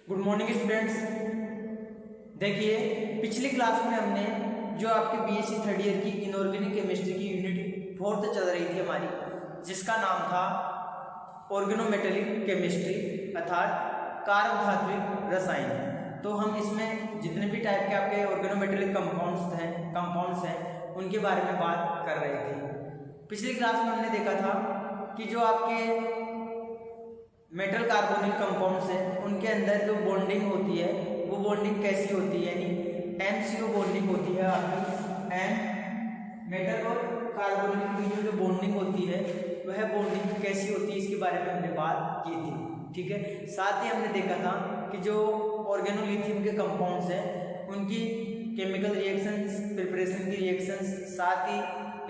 Good morning students. देखिए पिछली class में हमने जो आपके बीएससी थर्ड ईयर की इनऑर्गेनिक केमिस्ट्री की यूनिट 4th चल रही थी हमारी, जिसका नाम था ऑर्गेनोमेटेलिक केमिस्ट्री अर्थात कार्बधात्विक रसायन। तो हम इसमें जितने भी टाइप के आपके ऑर्गेनोमेटेलिक कंपाउंड्स हैं उनके बारे में बात कर रहे थे। पिछली क्लास में हमने देखा था कि जो आपके मेटल कार्बोनिल कंपाउंड्स हैं उनके अंदर जो बॉन्डिंग होती है वो बॉन्डिंग कैसी होती है, यानी MCO बॉन्डिंग होती है आपकी। एंड मेटल और कार्बोनिल की जो बॉन्डिंग होती है वह बॉन्डिंग कैसी होती है इसके बारे में हमने बात की थी, ठीक है। साथ ही हमने देखा था कि जो ऑर्गेनोलिथियम के कंपाउंड्स हैं उनकी केमिकल रिएक्शंस, प्रिपरेशन की रिएक्शंस, साथ ही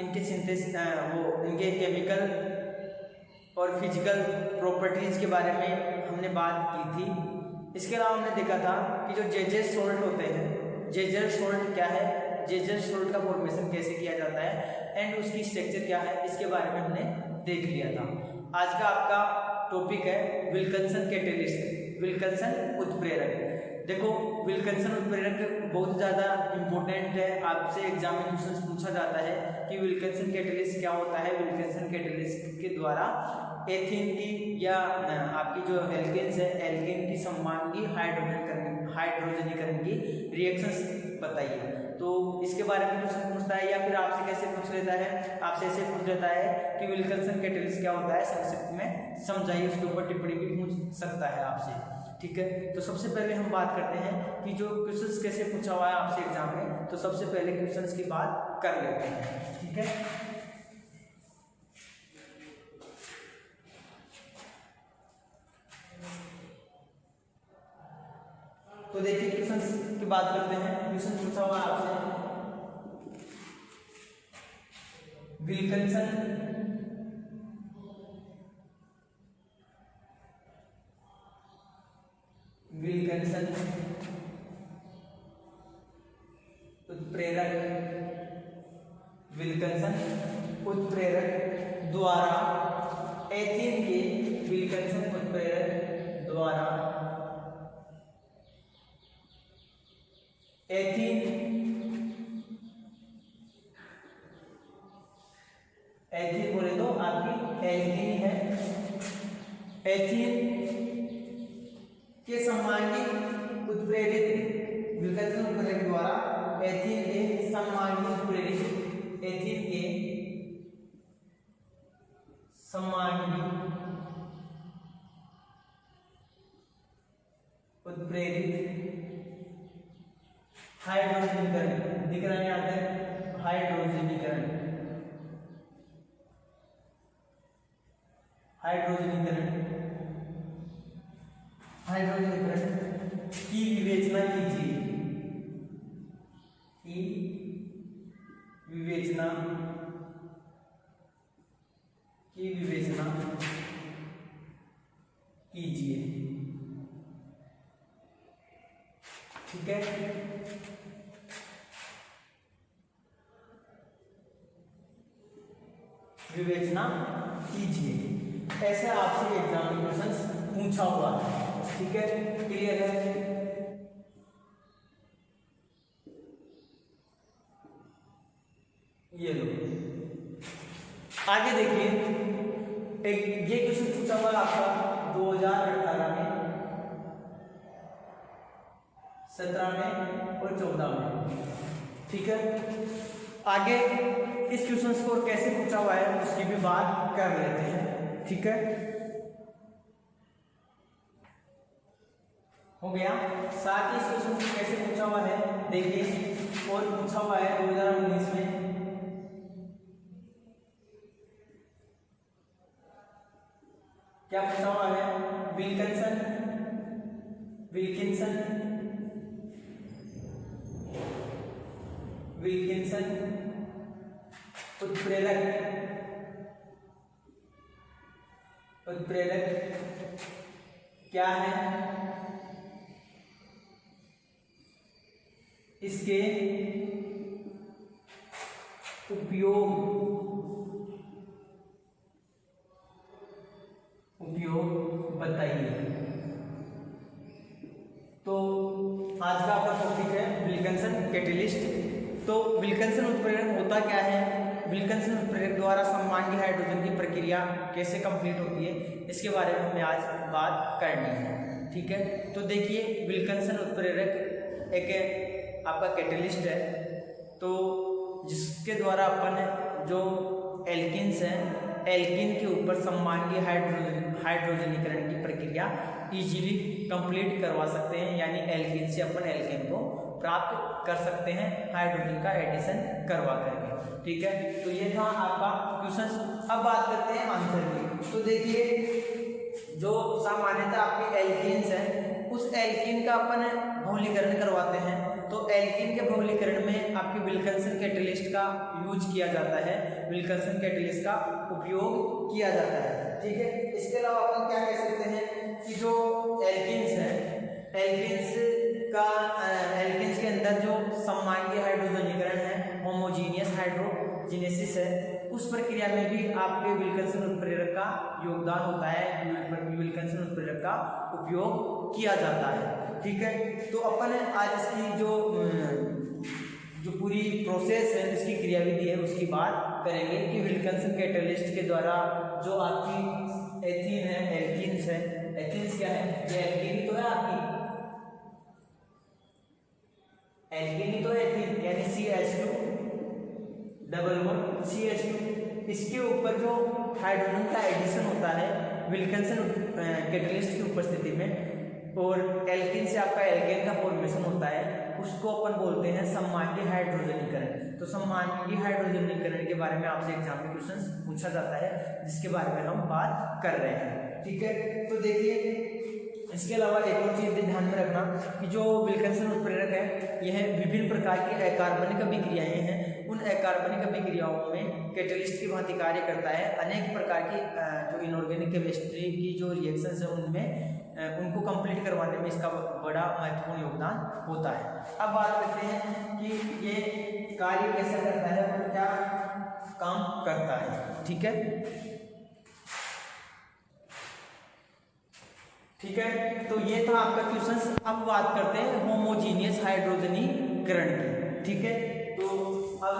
इनके सिंथेसिस इनके केमिकल और फिजिकल प्रॉपर्टीज के बारे में हमने बात की थी। इसके अलावा हमने देखा था कि जो जेजेस सोल्ट होते हैं, जेजर सोल्ट क्या है, जेजर सोल्ट का फॉर्मेशन कैसे किया जाता है एंड उसकी स्ट्रक्चर क्या है, इसके बारे में हमने देख लिया था। आज का आपका टॉपिक है विल्किंसन कैटेलिस्ट, विल्किंसन उत्प्रेरक। देखो विल्किंसन उत्प्रेरक बहुत ज़्यादा इम्पोर्टेंट है, आपसे एग्जाम में क्वेश्चन पूछा जाता है कि विल्किंसन कैटेलिस्ट क्या होता है। विल्किंसन कैटेलिस्ट के द्वारा एथीन की या आपकी जो एल्केन्स है, एल्केन की समांगी हाइड्रोजनीकरण की रिएक्शंस बताइए। तो इसके बारे में क्वेश्चन पूछता है या फिर आपसे कैसे पूछ लेता है, आपसे ऐसे पूछ लेता है कि विल्किंसन कैटेलिस्ट क्या होता है, संक्षिप्त में समझाइए। उसके ऊपर टिप्पणी भी पूछ सकता है आपसे, ठीक है। तो सबसे पहले हम बात करते हैं कि जो क्वेश्चंस कैसे पूछा हुआ है आपसे एग्जाम में। तो सबसे पहले क्वेश्चंस की बात कर लेते हैं, ठीक है। तो देखिए क्वेश्चंस की बात करते हैं। क्वेश्चन पूछा हुआ है आपसे विल्किंसन उत्प्रेरक द्वारा एथीन के विल्किंसन उत्प्रेरक द्वारा एथीन बोले तो आपकी एल्कीन है। एथीन के समांगी उत्प्रेरित विल्किंसन उत्प्रेरक द्वारा एथीन के समांगी उत्प्रेरित हाइड्रोजनीकरण दिख रहा है यहाँ पे, हाइड्रोजनीकरण की विवेचना कीजिए, ठीक है। विवेचना कीजिए, ऐसे आपसे एग्जाम में क्वेश्चन पूछा हुआ है, ठीक है। क्लियर है। ये लो आगे देखिए, एक ये क्वेश्चन पूछा हुआ आपका 2018 में, 17 में और 14 में, ठीक है। आगे इस क्वेश्चन को कैसे पूछा हुआ है उसकी भी बात कर लेते हैं, ठीक है। हो गया। साथ ही इस क्वेश्चन को कैसे पूछा हुआ है देखिए, और पूछा हुआ है 2019 में। क्या पूछा हुआ है, विल्किंसन उत्प्रेरक क्या है, इसके उपयोग बताइए। कैटेलिस्ट। तो विल्किंसन उत्प्रेरक होता क्या है, विल्किंसन उत्प्रेरक द्वारा सममांगी हाइड्रोजन की प्रक्रिया कैसे कंप्लीट होती है, इसके बारे में हमें आज बात करनी है। ठीक है, तो देखिए विल्किंसन उत्प्रेरक एक आपका कैटेलिस्ट है, तो जिसके द्वारा अपन जो एल्किन्स हैं, एल्किन के ऊपर सममांगी हाइड्रोजनीकरण की प्रक्रिया इजीली कंप्लीट करवा सकते हैं, यानी एल्किन से अपन एल्केन को प्राप्त कर सकते हैं हाइड्रोजन का एडिशन करवा करके। ठीक है, तो ये था आपका क्वेश्चन। अब बात करते हैं आंसर की। तो देखिए जो सामान्यतः आपके एल्किन्स हैं, उस एल्किन का अपन बहुलीकरण करवाते हैं, तो एल्किन के बहुलीकरण में आपके विल्किंसन कैटेलिस्ट का यूज किया जाता है, विल्किंसन कैटेलिस्ट का उपयोग किया जाता है। ठीक है, इसके अलावा अपन क्या कह सकते हैं कि जो एल्किन्स हैं, एल्किन्स के अंदर जो सममांगी हाइड्रोजनीकरण है, होमोजीनियस हाइड्रोजिनेसिस है, उस प्रक्रिया में भी आपके विल्किंसन उत्प्रेरक का योगदान होता है, विल्किंसन उत्प्रेरक का उपयोग किया जाता है। ठीक है, तो अपन आज इसकी जो पूरी प्रोसेस है, इसकी क्रियाविधि है, उसकी बात करेंगे कि विल्किंसन कैटेलिस्ट के द्वारा जो आपकी एथीन है, एल्किन्स है, एथीन्स क्या है, ये एल्किन ही तो है आपकी, एल्किन ही तो है एथीन, यानी CH2 डबल बॉन्ड CH2, इसके ऊपर जो हाइड्रोजन का एडिशन होता है विल्किंसन कैटेलिस्ट की उपस्थिति में, और एल्किन से आपका एल्केन का फॉर्मेशन होता है, उसको अपन बोलते हैं सममांगी हाइड्रोजनीकरण। तो सममांगी हाइड्रोजनीकरण के बारे में आपसे एग्जाम में क्वेश्चन पूछा जाता है, जिसके बारे में हम बात कर रहे हैं। ठीक है, तो देखिए इसके अलावा एक और चीज ध्यान में रखना कि जो विल्किंसन उत्प्रेरक है, यह विभिन्न प्रकार की अकार्बनिक अभिक्रियाएं हैं, उन अकार्बनिक अभिक्रियाओं में कैटेलिस्ट की भांति कार्य करता है। अनेक प्रकार की जो इनऑर्गेनिक केमिस्ट्री की जो रिएक्शंस है, उनमें उनको कंप्लीट करवाने में इसका बड़ा महत्वपूर्ण योगदान होता है। अब बात करते हैं कि ये कार्य कैसा करता है और क्या काम करता है। ठीक है, ठीक है, तो ये था आपका क्वेश्चन। अब बात करते हैं होमोजीनियस हाइड्रोजनीकरण की। ठीक है, तो अब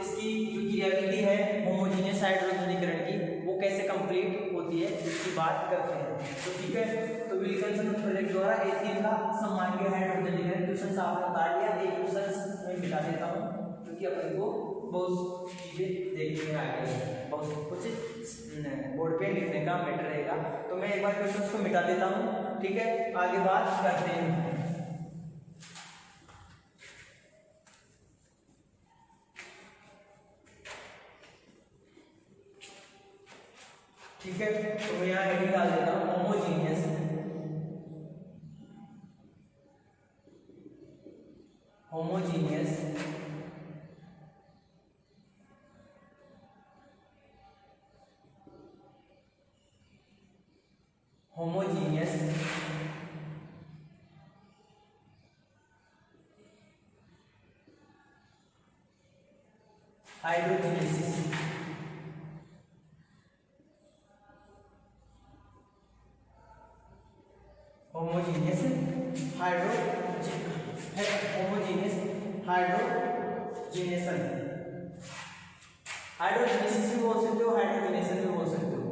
इसकी जो क्रियाविधि है होमोजीनियस हाइड्रोजनीकरण की, वो कैसे कंप्लीट होती है, इसकी बात करते हैं। तो ठीक है, तो विल्किंसन उत्प्रेरक द्वारा एथीन का सममांगी हाइड्रोजनीकरण क्वेश्चन आपने बता दिया। एक क्वेश्चन मैं मिटा देता हूँ, क्योंकि अपन को बहुत चीजें देखने में आ गई, बहुत कुछ बोर्ड पे लिखने का मैटर रहेगा, तो मैं एक बार क्वेश्चन को मिटा देता हूँ। ठीक है, आगे बात करते हैं। ठीक है, तो मैं यहाँ हेडिंग डाल देता हूँ होमोजीनियस हाइड्रोजिनेसिस। होमोजीनियस हाइड्रोजिनेशन, हाइड्रोजिनेसिस भी बोल सकते हो, हाइड्रोजिनेशन भी बोल सकते हो।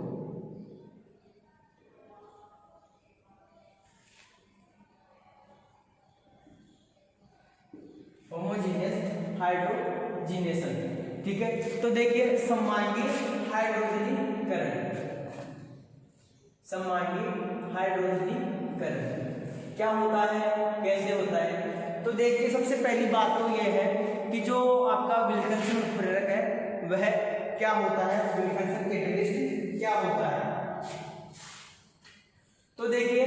Homogeneous hydrogenation. ठीक है, तो देखिए सममांगी हाइड्रोजनीकरण, सममांगी हाइड्रोजनीकरण क्या होता है, कैसे होता है। तो देखिए सबसे पहली बात तो यह है कि जो आपका विल्किंसन उत्प्रेरक है वह क्या होता है, विल्किंसन कैटेलिस्ट क्या होता है। तो देखिए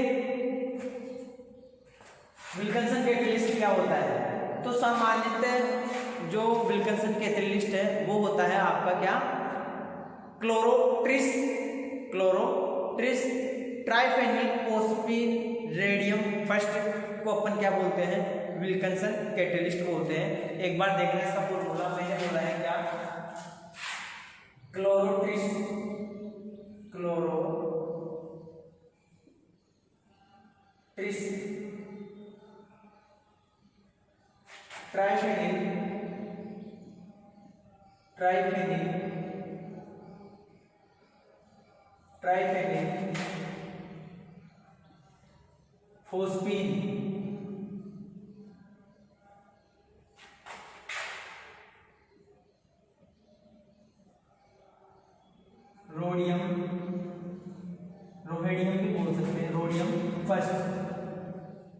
विल्किंसन कैटेलिस्ट क्या होता है, तो सामान्यतः जो विल्किंसन कैटेलिस्ट है वो होता है आपका क्या, क्लोरोट्रिस ट्राइफेनिल फोस्फीन रेडियम फर्स्ट को अपन क्या बोलते हैं, विल्किंसन कैटेलिस्ट बोलते हैं। एक बार देखना इसका फॉर्मूला, मैंने बोला है क्या, क्लोरोट्रिस ट्राइफेनिल फोस्फीन, रोडियम, रोहेडियम भी बोल सकते हैं, रोडियम फर्स्ट,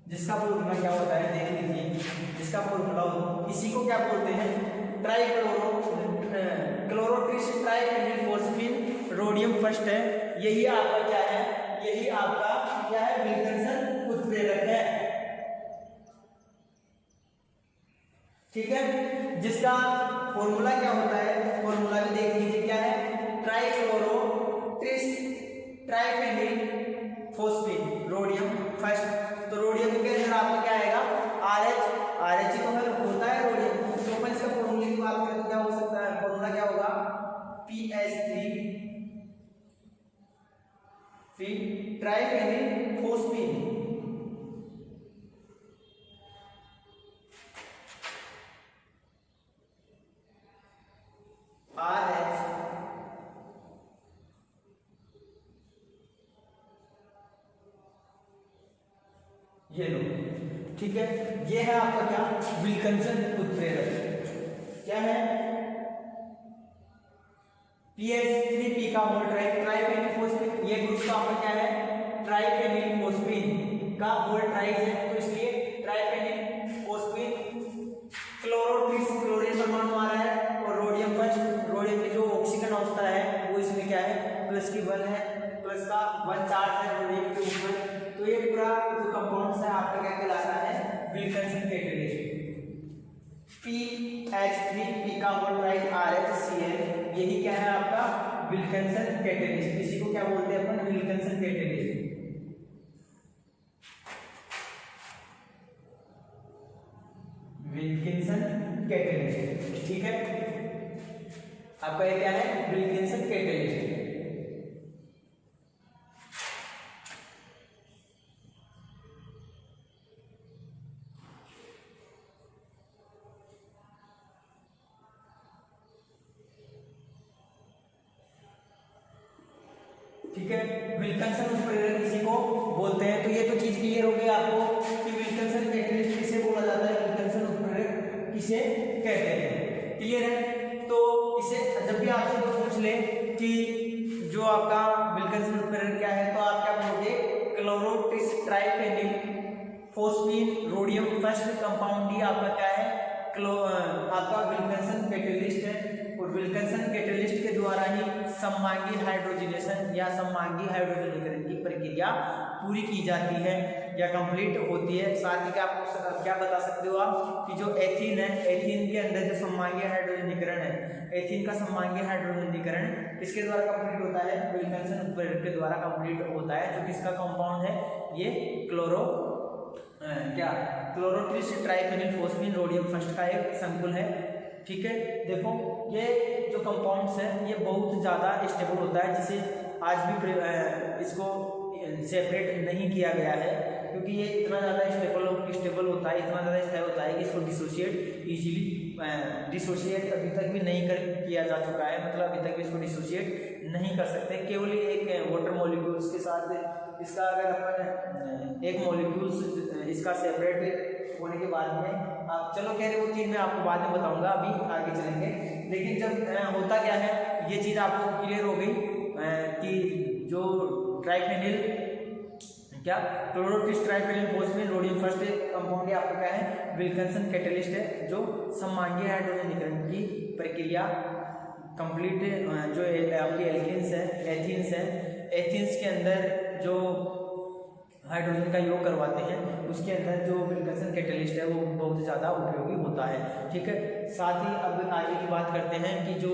जिसका फॉर्मूला क्या होता है देख लीजिए। जिसका फॉर्मूला इसी को क्या बोलते हैं, क्लोरोट्रिस ट्राइफेनिल फोस्फीन रोडियम फर्स्ट है। यही आपका क्या है, यही आपका क्या है, विल्किंसन उत्प्रेरक है। ठीक है, जिसका फॉर्मूला क्या होता है, फॉर्मूला भी देख लीजिए क्या है, ट्राइक्लोरोट्रिस ट्राइफेनिल फोस्फीन रोडियम फर्स्ट। तो रोडियम के अंदर आपका क्या आएगा, RH ही तो होता है रोडियम। तो अपन इसका फॉर्मूले की बात करें तो क्या हो सकता है, फॉर्मूला क्या होगा, PH3 फिर ट्राइफेनिल फोस्फीन, RH ये लो। ठीक है, ये है आपका क्या, विल्किंसन उत्प्रेरक। क्या है, PH3P का होल ट्राइफेनिल फोस्फीन, ये ग्रुप का आपका क्या है, ट्राइफेनिल फोस्फीन का होल ट्राइज है, तो इसलिए ट्राइफेनिल फोस्फीन क्लोरोट्रिस, क्लोरीन परमाणु आ रहा है, और रोडियम फर्स्ट, रोडियम की जो ऑक्सीजन अवस्था है वो इसमें क्या है, +1 है, प्लस का 1 चार्ज है रोडियम के ऊपर। तो ये पूरा जो कंपाउंड्स है आपका क्या कहलाता है, विल्किंसन कैटेलिस्ट। PH3P का होल ट्राइज RHCl, यही क्या है आपका विल्किंसन कैटेलिस्ट। इसी को क्या बोलते हैं अपन, विल्किंसन कैटेलिस्ट। विल्किंसन कैटेलिस्ट, ठीक है, आपका ये क्या है, विल्किंसन कैटेलिस्ट। ठीक है, विल्किंसन उत्प्रेरक किसी को बोलते हैं। तो ये तो चीज क्लियर हो गई आपको कि विल्किंसन कैटेलिस्ट किसे बोला जाता है, विल्किंसन उत्प्रेरक किसे कहते हैं। क्लियर है, तो इसे जब भी आपसे कोई पूछ ले कि जो आपका विल्किंसन उत्प्रेरक क्या है, तो आप क्या बोलोगे, क्लोरोट्रिस ट्राइफेनिल फोस्फीन रोडियम फर्स्ट कंपाउंड ही आपका क्या है, आपका विल्किंसन कैटेलिस्ट है। और विल्किंसन कैटेलिस्ट के द्वारा ही सममांगी हाइड्रोजनेशन या सममांगी हाइड्रोजनीकरण की प्रक्रिया पूरी की जाती है या कंप्लीट होती है। साथ ही क्या बता सकते हो आप कि जो एथीन है, एथीन के अंदर जो सममांगी हाइड्रोजनीकरण है, एथीन का सममांगी हाइड्रोजनीकरण किसके द्वारा कंप्लीट होता है, विल्किंसन उत्प्रेरक के द्वारा कंप्लीट होता है। जो किसका कंपाउंड है, ये क्लोरोट्रिस ट्राइफेनिल फोस्फीन रोडियम फर्स्ट का एक संकुल है। ठीक है, देखो ये जो कंपाउंड्स है ये बहुत ज़्यादा स्टेबल होता है, जिसे आज भी इसको सेपरेट नहीं किया गया है, क्योंकि ये इतना ज़्यादा स्टेबल होता है, इतना ज़्यादा स्थायी होता है कि इसको डिसोशिएट अभी तक भी नहीं किया जा चुका है। मतलब अभी तक भी इसको डिसोशिएट नहीं कर सकते। केवल एक वाटर मॉलिक्यूल्स के साथ इसका अगर अपन एक मॉलिक्यूल्स इसका सेपरेट होने के बाद में आप चलो कह रहे वो चीज़ मैं आपको बाद में बताऊंगा, अभी आगे चलेंगे। लेकिन जब होता क्या है, ये चीज़ आपको क्लियर हो गई कि जो ट्राइफेनिल क्या क्लोरोट्रिस ट्राइफेनिल फोस्फीन रोडियम फर्स्ट कंपाउंड आपका क्या है, विल्किंसन कैटेलिस्ट है, जो सममांगी हाइड्रोजनीकरण की प्रक्रिया कंप्लीट जो आपकी एल्केन्स है, एथीन्स है, एथीन्स के अंदर जो हाइड्रोजन का योग करवाते हैं, उसके अंदर जो विल्किंसन कैटेलिस्ट है वो बहुत ज़्यादा उपयोगी होता है। ठीक है, साथ ही अब आगे की बात करते हैं कि जो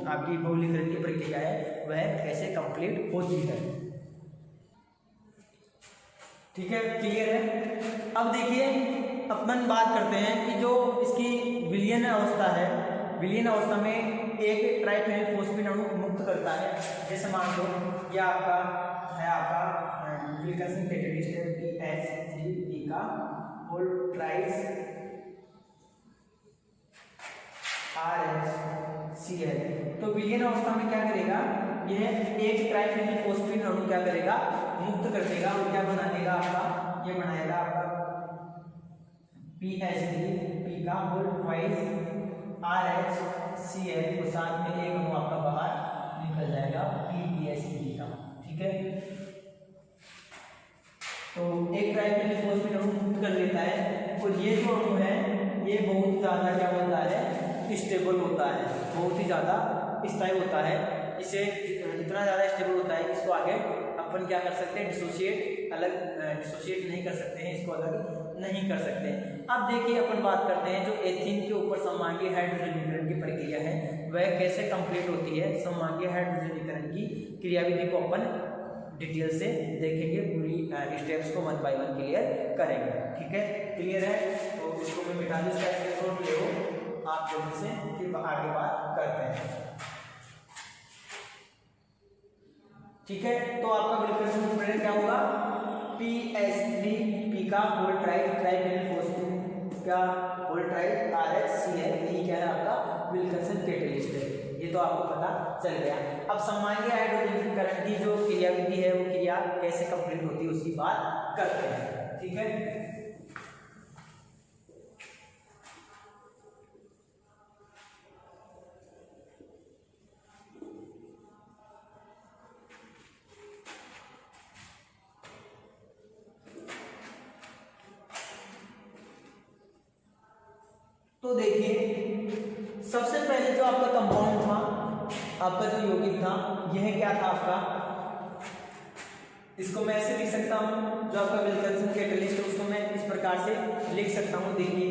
आपकी बहुलीकरण की प्रक्रिया है वह कैसे कंप्लीट होती है। ठीक है, क्लियर है। अब देखिए अपन बात करते हैं कि जो इसकी विलयन अवस्था है, विलयन अवस्था में एक ट्राइफेनिल फोस्फीन अणु मुक्त करता है। जैसे मान लो ये आपका है विल्किंसन कैटेलिस्ट है PH3P का होल ट्राइज RHCl। तो विलीन अवस्था में क्या करेगा, यह एक ट्राइफेनिल फोस्फेट अणु क्या करेगा, मुक्त कर देगा और क्या बना देगा आपका, ये बनाएगा आपका PH3 का होल ट्वाइस RHCl को साथ में एक अणु आपका बाहर निकल जाएगा PBH3 का। ठीक है, तो एक ट्राइफेनिल फोस्फेट अणु मुक्त कर लेता है और ये जो अणु है ये बहुत ज्यादा क्या होता है, स्टेबल होता है, बहुत ही ज्यादा स्थायी होता है। इसे इतना ज़्यादा स्टेबल होता है कि इसको आगे अपन क्या कर सकते हैं, डिसोशिएट नहीं कर सकते हैं, इसको अलग नहीं कर सकते हैं। अब देखिए अपन बात करते हैं जो एथीन के ऊपर सममांगीय हाइड्रोजनीकरण की प्रक्रिया है वह कैसे कंप्लीट होती है। सममांगीय हाइड्रोजनीकरण की क्रियाविधि को अपन डिटेल से देखेंगे, पूरी स्टेप्स को 1 बाय 1 क्लियर करेंगे। ठीक है, क्लियर है, तो इसको मैं मिटा दूँ, इसका स्क्रीनशॉट ले लो आप जल्दी से, फिर आगे बात करते हैं। ठीक है, तो आपका विलकर्सन उत्प्रेरक क्या होगा, PH3 का होल ट्राइफेनिल फोस्फेट का होल ट्राइ RHCl, यही क्या है आपका विलकर्सन कैटेलिस्ट है। ये तो आपको पता चल गया। अब सममांगीय हाइड्रोजनीकरण की जो क्रियाविधि है वो क्रिया कैसे कंप्लीट होती है उसकी बात करते हैं। ठीक है, तो देखिए सबसे पहले जो आपका कंपाउंड था, आपका जो यौगिक था, यह क्या था आपका, इसको मैं ऐसे लिख सकता हूं, जो आपका विल्सन कैटलिस्ट है उसको मैं इस प्रकार से लिख सकता हूं। देखिए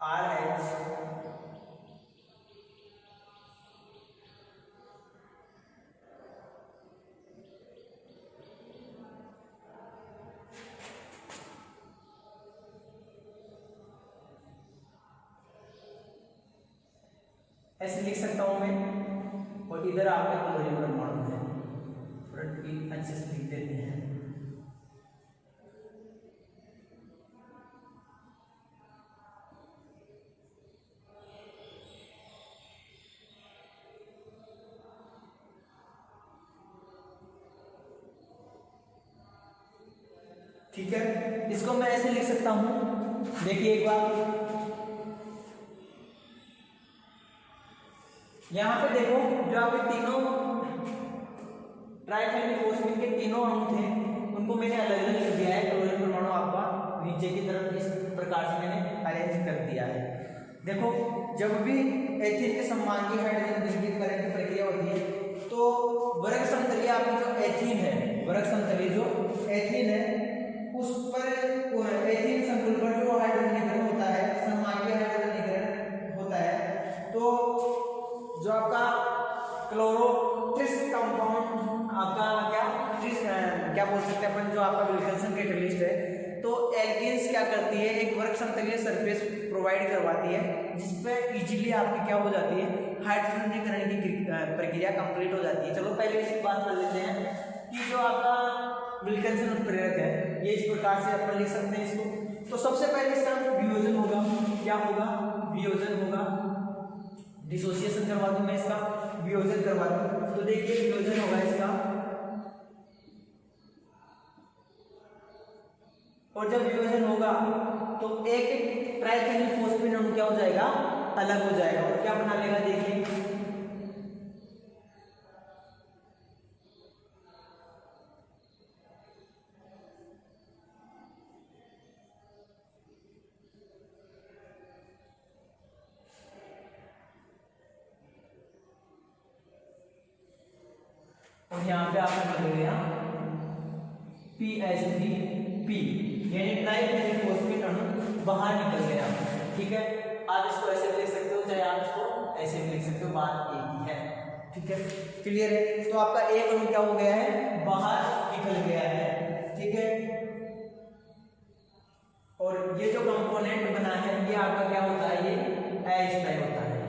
RH ऐसे लिख सकता हूं मैं, और इधर आपका क्लोरीन परमाणु है, अच्छे से लिख देते हैं। ठीक है, इसको मैं ऐसे लिख सकता हूं। देखिए एक बार यहां पे देखो, जो आपके तीनों ट्राइफेनिल फोस्फेट के तीनों अणु थे उनको मैंने अलग अलग लिख दिया है। क्लोरीन परमाणु आपका नीचे की तरफ इस प्रकार से मैंने अरेंज कर दिया है। देखो जब भी एथीन के सममांगीय हाइड्रोजनीकरण की प्रक्रिया होती है तो वर्ग समतलीय आपकी जो एथीन है, वर्ग समतलीय जो एथीन है उस पर एथीन संकुल पर जो हाइड्रोजनीकरण होता है, सममांगीय हाइड्रोजनीकरण होता है, तो जो आपका क्लोरोट्रिस कंपाउंड आपका क्या बोल सकते हैं अपन, जो आपका विल्सन कैटलिस्ट है, तो एल्केन्स क्या करती है, एक वर्ग समतलीय सरफेस प्रोवाइड करवाती है जिसपे इजीली आपकी क्या हो जाती है, हाइड्रोजनीकरण की प्रक्रिया कंप्लीट हो जाती है। चलो पहले इसकी बात कर लेते हैं कि जो आपका विल्सन उत्प्रेरक है ये इस प्रकार से अपन लिख सकते हैं इसको। तो सबसे पहले इसका वियोजन होगा, क्या होगा, वियोजन होगा, डिसोसिएशन करवा दूं मैं इसका, वियोजन करवा दूं। तो देखिए वियोजन होगा इसका, और जब वियोजन होगा तो एक ट्राइफेनिल फोस्फेट अणु क्या हो जाएगा, अलग हो जाएगा, और क्या बना लेगा, देखिए और यहाँ पे आपने बदल गया PH3P, यानी ट्राइफेनिल फोस्फेट अणु बाहर निकल गया। ठीक है, आप इसको ऐसे भी लिख सकते हो, चाहे आप इसको ऐसे भी लिख सकते हो, बात एक ही है। ठीक है, क्लियर है। तो आपका एक अणु क्या हो गया है, बाहर निकल गया है। ठीक है, और ये जो कंपोनेंट बना है ये आपका क्या होता है, ये अस्थायी होता है।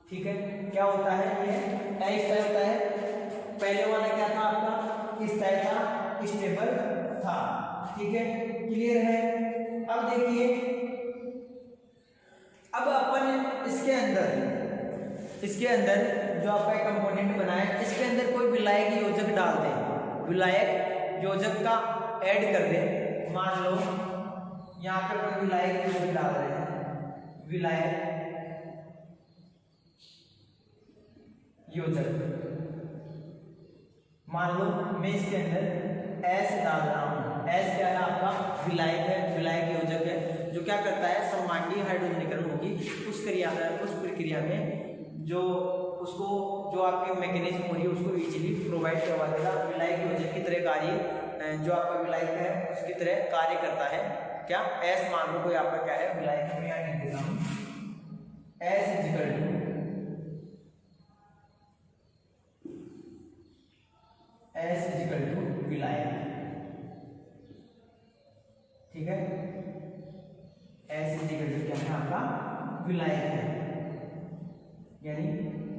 ठीक है, क्या होता है, ये अस्थायी होता है। पहले वाला क्या था आपका, स्थायी था, स्टेबल था। ठीक है, क्लियर है। अब देखिए, अब अपन इसके अंदर जो आपका कंपोनेंट बना है, इसके अंदर कोई विलायक योजक डाल दें, विलायक योजक का ऐड कर दें। मान लो यहाँ पर कोई विलायक योजक डाल रहे हैं, विलायक योजक, मान लो मैं इसके अंदर एस डाल रहा हूँ। एस क्या है? आपका विलायक है, विलायक योजक है, जो क्या करता है, सममांडीय हाइड्रोजनीकरण होगी उस प्रक्रिया में जो आपके मैकेनिज्म हो रही है उसको इजीली प्रोवाइड करवा देगा। विलायक योजक की तरह कार्य, जो आपका विलायक है उसकी तरह कार्य करता है। क्या? एस मान लो कोई आपका क्या है, विलायक में यहाँ लिख देता हूँ, एस इजिकल टू विलायक। ठीक है, एस इजिकल टू क्या है? आपका विलायक है, यानी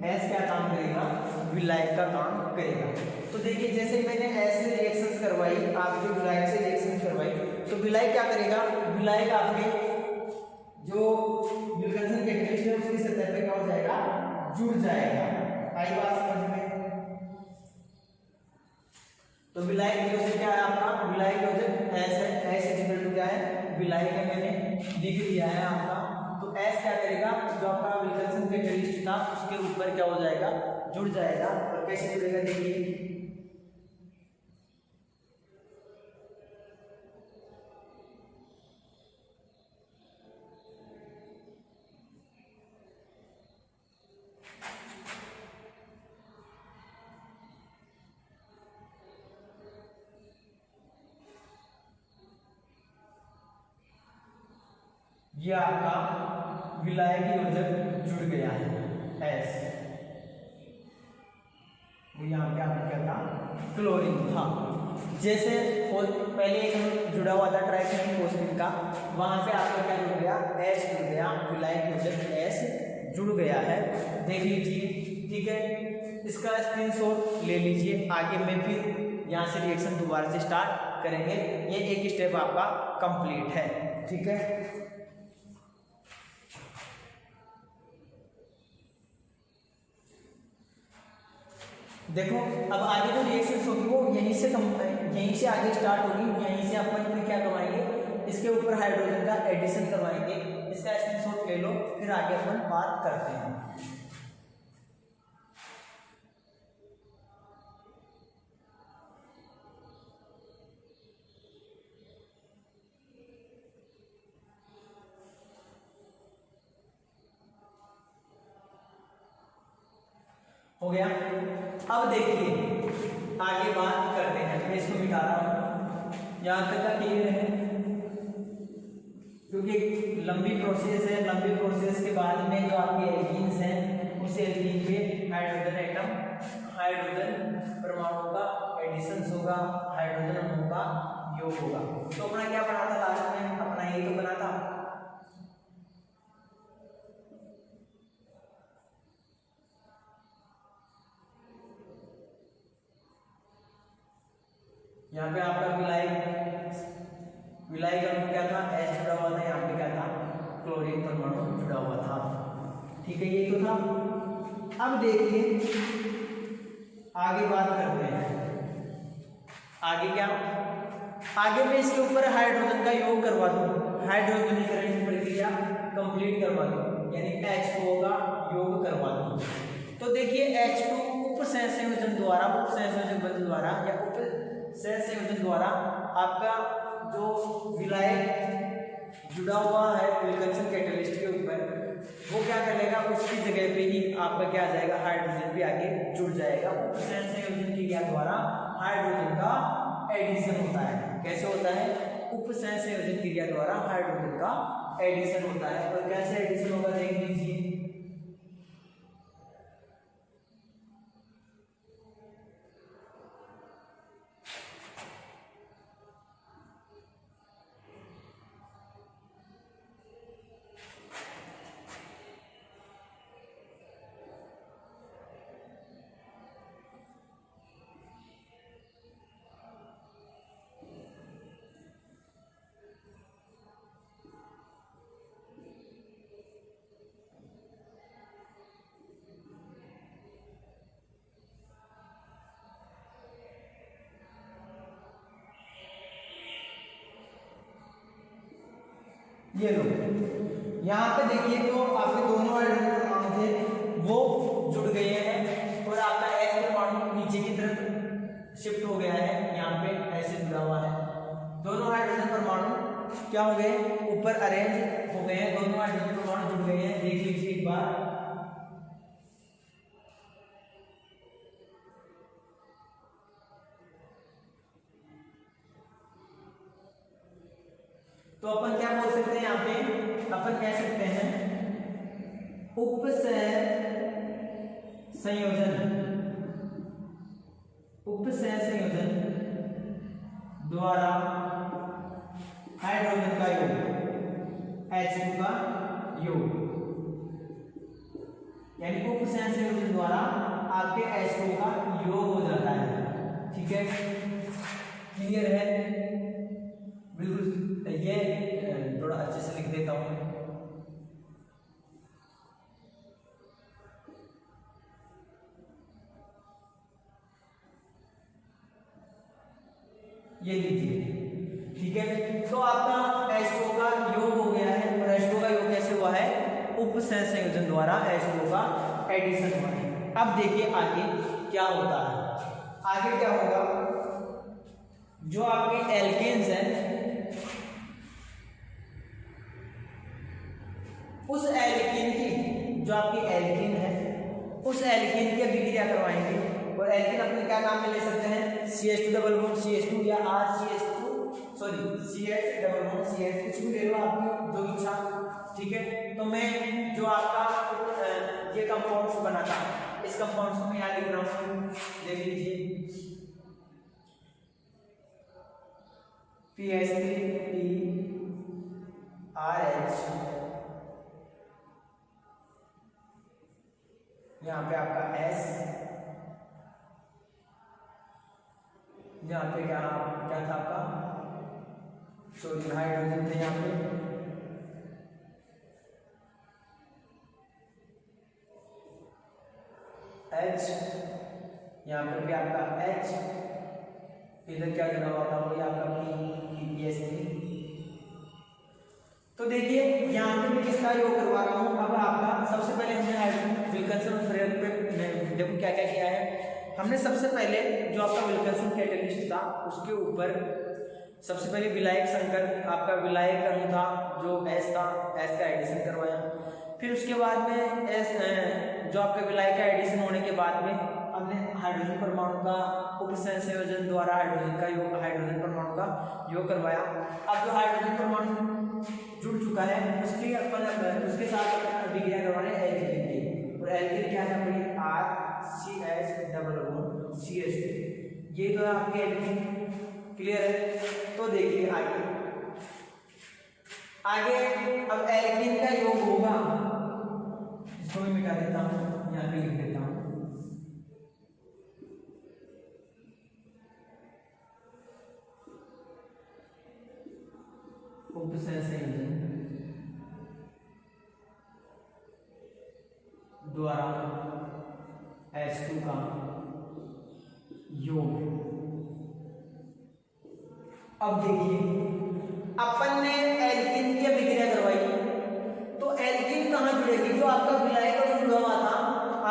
एस क्या काम करेगा? विलायक का काम करेगा। तो देखिए, जैसे ही मैंने एस से रिएक्शंस करवाई, आपके विलायक से रिएक्शंस करवाई, तो विलायक क्या करेगा? विलायक आपके जो विल्किंसन कैटलिस्ट है उसकी सतह पे क्या हो जाएगा? जुड़ जाएगा। आई बात समझ में? तो विलायक योजक क्या है आपका? विलायक योजक एस है, एस इक्वल टू क्या है? विलायक है, मैंने लिख दिया है आपका। तो एस क्या करेगा? जो आपका विल्किंसन कैटलिस्ट था उसके ऊपर क्या हो जाएगा? जुड़ जाएगा। और कैसे जुड़ेगा? देखिए, ये आपका विलायक योजक जुड़ गया है एस। वो यहाँ पे आपका क्या था? क्लोरीन था। जैसे पहले एक जुड़ा हुआ था ट्राइक्लोरीन फोस्फेट का, वहां पे आपका क्या जुड़ गया? एस जुड़ गया, विलायक योजक एस जुड़ गया है। देख लीजिए, ठीक है, इसका स्क्रीनशॉट ले लीजिए। आगे में फिर यहाँ से रिएक्शन दोबारा से स्टार्ट करेंगे। ये एक स्टेप आपका कंप्लीट है। ठीक है, देखो अब आगे जो रिएक्शंस होगी वो यहीं से आगे स्टार्ट होगी। यहीं से अपन फिर क्या करवाएंगे? इसके ऊपर हाइड्रोजन का एडिशन करवाएंगे। इसका स्क्रीनशॉट ले लो, फिर आगे अपन बात करते हैं। हो गया। अब देखिए, आगे बात करते हैं। मैं इसको मिटा रहा हूं, यहां तक का क्लियर है, क्योंकि लंबी प्रोसेस है। लंबी प्रोसेस के बाद में जो आपके एल्कीन्स हैं, उस एल्कीन पे हाइड्रोजन परमाणु का एडिशन होगा, हाइड्रोजन अणु का योग होगा। तो अपना क्या बना था लास्ट में? अपना ये तो बना था, यहाँ पे आपका विलायक अणु क्या था? एस जुड़ा हुआ था। यहाँ पे क्या था? क्लोरीन परमाणु जुड़ा हुआ था। ठीक है, ये तो था। अब देखिए, आगे बात करते हैं। आगे क्या? आगे मैं इसके ऊपर हाइड्रोजन का योग करवा दूं, हाइड्रोजनीकरण की प्रक्रिया कंप्लीट करवा दूं, यानी H2O का योग करवा दूं। तो देखिए, H2 उपसंयोजन द्वारा आपका जो विलायक जुड़ा हुआ है विल्किंसन कैटलिस्ट के ऊपर, वो क्या करेगा? उसकी जगह पे ही आपका क्या आ जाएगा? हाइड्रोजन भी आगे जुड़ जाएगा। उपसंयोजन की क्रिया द्वारा हाइड्रोजन का एडिशन होता है। कैसे होता है? उपसंयोजन क्रिया द्वारा हाइड्रोजन का एडिशन होता है। और कैसे एडिशन होगा देख लीजिए। ये लो यहाँ पे देखिए तो आपके दोनों हाइड्रोजन परमाणु थे वो जुड़ गए हैं और आपका S परमाणु नीचे की तरफ शिफ्ट हो गया है, यहाँ पे ऐसे जुड़ा हुआ है। दोनों हाइड्रोजन परमाणु क्या हो गए, ऊपर अरेंज हो गए हैं, दोनों हाइड्रोजन परमाणु जुड़ गए हैं। देख लीजिए एक बार, तो अपन क्या बोल सकते हैं यहाँ पे, अपन कह सकते हैं उपसह संयोजन, उपसह संयोजन द्वारा हाइड्रोजन का योग H2 का योग, यानी उपसह संयोजन द्वारा आपके H2 का योग हो जाता है। ठीक है, क्लियर है? बिल्कुल, ये थोड़ा अच्छे से लिख देता हूं। ये लीजिए, ठीक है। तो आपका H2O का योग हो गया है, और H2O का योग कैसे हुआ है, उपसह संयोजन द्वारा H2O का एडिशन हुआ है। अब देखिए आगे क्या होता है, आगे क्या होगा, जो आपके एल्केन्स हैं उस एल्कीन की, जो आपकी एल्कीन है उस एल्कीन की अभिक्रिया करवाएंगे, और एल्कीन अपने क्या नाम में ले सकते हैं, CH2 डबल बॉन्ड CH2 या RCH2 sorry CH double bond CH, कुछ भी ले लो आपकी जो इच्छा। ठीक है, तो मैं जो आपका ये कंपाउंड्स बना था, इस कंपाउंड्स को मैं यहाँ लिख रहा हूँ, देख लीजिए PH3 RH, यहाँ पे आपका S, यहाँ पे क्या था आपका सोडियम हाइड्रोजन थे यहाँ पे, H, यहाँ पर भी आपका H, इधर क्या जुड़ा हुआ था वो आपका PH3। तो देखिए यहाँ पे मैं किसका योग करवा रहा हूँ। अब आपका सबसे पहले हमने विल्किंसन प्रयोग पे देखो क्या क्या किया है। हमने सबसे पहले जो आपका विल्किंसन कैटेलिस्ट था उसके ऊपर सबसे पहले विलायक संकर, आपका विलायक अणु था जो S था, S का एडिशन करवाया। फिर उसके बाद में जो आपका विलायक का एडिशन होने के बाद में हमने हाइड्रोजन परमाणु का उपसह संयोजन द्वारा हाइड्रोजन परमाणु का योग करवाया। अब जो हाइड्रोजन परमाणु जुड़ चुका है उसके साथ अभिक्रिया करवाने एल्कीन की, और एल्कीन क्या है अपनी RCH डबल बॉन्ड CH2, ये तो आपके एल्कीन। क्लियर है? तो देखिए आगे अब एल्कीन का योग होगा, इसको भी मिटा देता हूँ, यहाँ पे लिख देता हूँ उपसह संयोजन द्वारा H2 का योग। अब देखिए अपन ने एल्कीन की अभिक्रिया करवाई, तो एल्कीन कहाँ जुड़ेगी, जो आपका विलायक अणु जुड़ा हुआ था,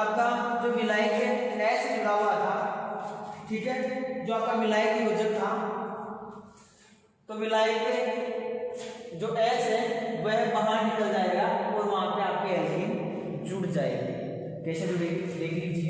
आपका जो विलायक है S जुड़ा हुआ था। ठीक है, जो आपका विलायक योजक था, तो विलायक जो S है वह बाहर निकल जाएगा और वहां पे आपकी एल्कीन जुड़ जाएगी। कैसे जुड़ेगी देख लीजिए,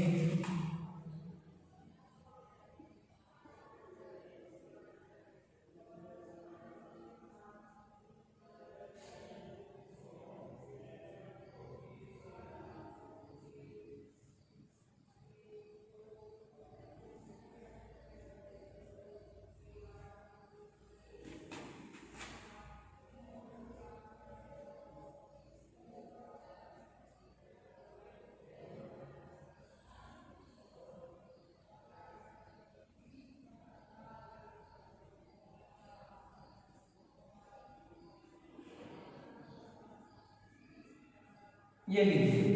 ये लीजिए।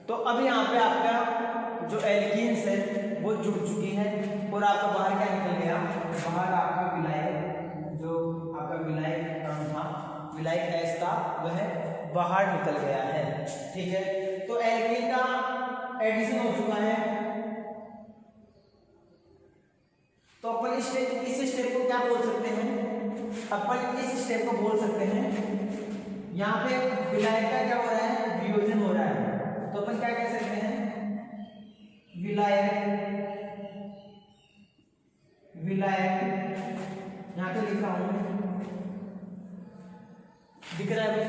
तो अब यहाँ पे आपका जो एल्कीन्स है वो जुड़ चुकी है, और आपका बाहर क्या निकल गया, बाहर आपका विलायक, जो आपका विलायक अणु था, विलायक एस का वह बाहर निकल गया है। ठीक है, तो एल्कीन का एडिशन हो चुका है। तो अपन इस स्टेप को क्या बोल सकते हैं? अपन इस स्टेप को बोल सकते हैं, यहाँ पे विलायक का क्या हो रहा है? वियोजन हो रहा है। तो अपन क्या कह सकते हैं? विलायक यहाँ पे लिखा हूं, दिख रहा है?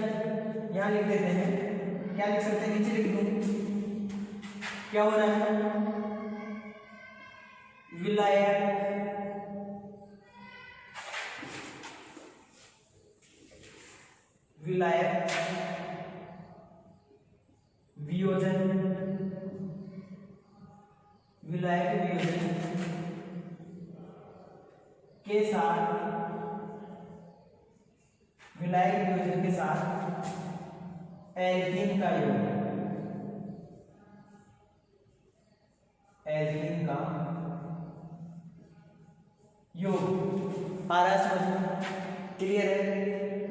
यहाँ लिख देते हैं। क्या लिख सकते हैं? नीचे लिख दूं, क्या हो रहा है? विलायक वियोजन के साथ एल्कीन का योग आ रहा है समझ में? क्लियर है?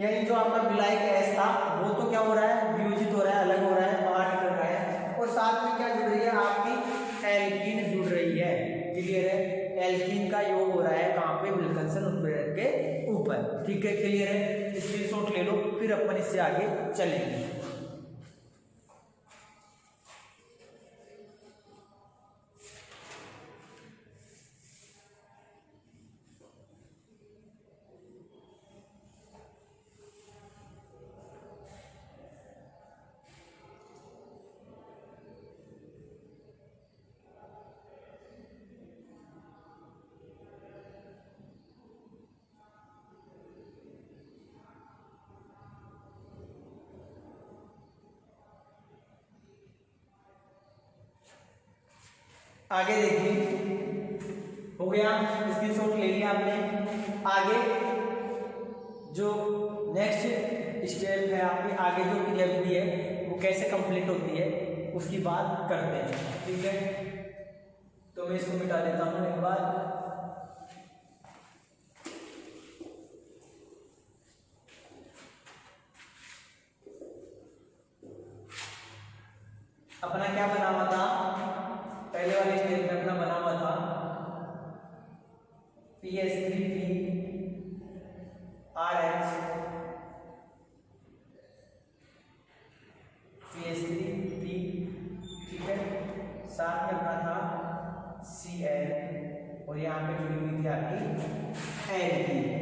यानी जो आपका विलायक एस था वो तो क्या हो रहा है? वियोजित हो रहा है, अलग हो रहा है, बाहर निकल रहा है, और साथ में क्या जुड़ रही है? आपकी एल्कीन जुड़ रही है। क्लियर है? एल्कीन का योग हो रहा है कहाँ पे? विल्किंसन उत्प्रेरक के ऊपर। ठीक है, क्लियर है? स्क्रीनशॉट ले लो, फिर अपन इससे आगे चलेंगे। आगे देखिए, हो गया, स्क्रीनशॉट ले लिया आपने। आगे जो नेक्स्ट स्टेप है आपकी, आगे जो क्रियाविधि है वो कैसे कंप्लीट होती है उसकी बात करते हैं। ठीक है, तो मैं इसको मिटा देता हूँ एक बार। अपना क्या बना हुआ था? पहले वाले स्टेप में अपना बना हुआ था PS3P RH PS3P, ठीक है, साथ में अपना था Cl, और यहाँ पे जुड़ी हुई थी आपकी एल्कीन।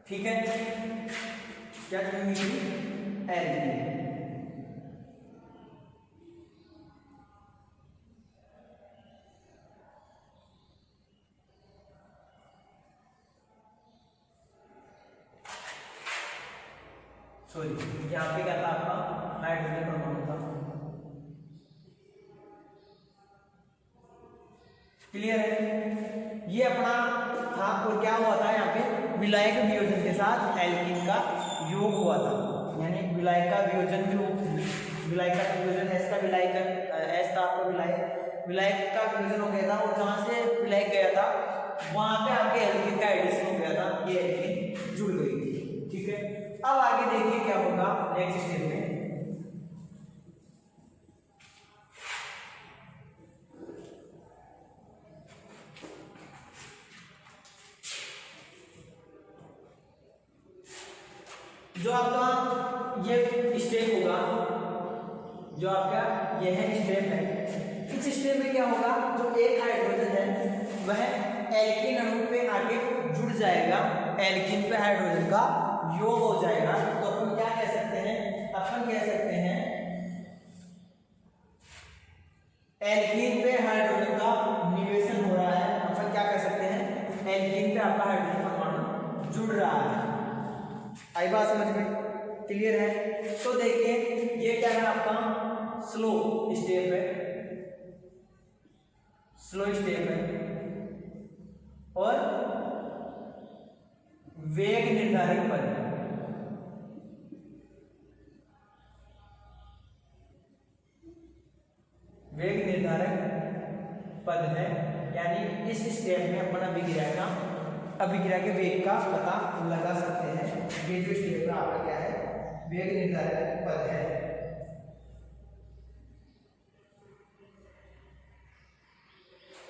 ठीक है, क्या जुड़ी हुई थी? एल्कीन। सॉरी, यहाँ पे क्या था आपका? हाइड्रोजन परमाणु था। क्लियर है? ये अपना था, और क्या हुआ था यहाँ पे? विलायक वियोजन के साथ एल्कीन का योग हुआ था। यानी विलायक का वियोजन एस का विलायक एस था आपका विलायक का वियोजन हो गया था, और जहां से विलायक गया था वहां पे आपके एल्कीन का एडिशन हो गया था, ये एल्कीन जुड़ गई थी। ठीक है, अब आगे देखिए क्या होगा नेक्स्ट स्टेप में। जो आपका ये स्टेप होगा, जो आपका यह स्टेप है, इस स्टेप में क्या होगा? जो एक हाइड्रोजन है वह एल्कीन अणु पे आके जुड़ जाएगा, एल्कीन पे हाइड्रोजन का योग हो जाएगा। तो अपन क्या कह सकते हैं? अपन कह सकते हैं एल्कीन पे हाइड्रोजन का निवेशन हो रहा है। अपन क्या कह सकते हैं? एल्कीन पे आपका हाइड्रोजन परमाणु जुड़ रहा है। आई बात समझ में? क्लियर है? तो देखिए, ये क्या है आपका? स्लो स्टेप है, और वेग निर्धारक पद, वेग निर्धारक पद है, यानी इस स्टेप में अपन अभिक्रिया के वेग का पता लगा सकते हैं। ये जो स्टेप का आपका क्या है, वेग निर्धारक पद है।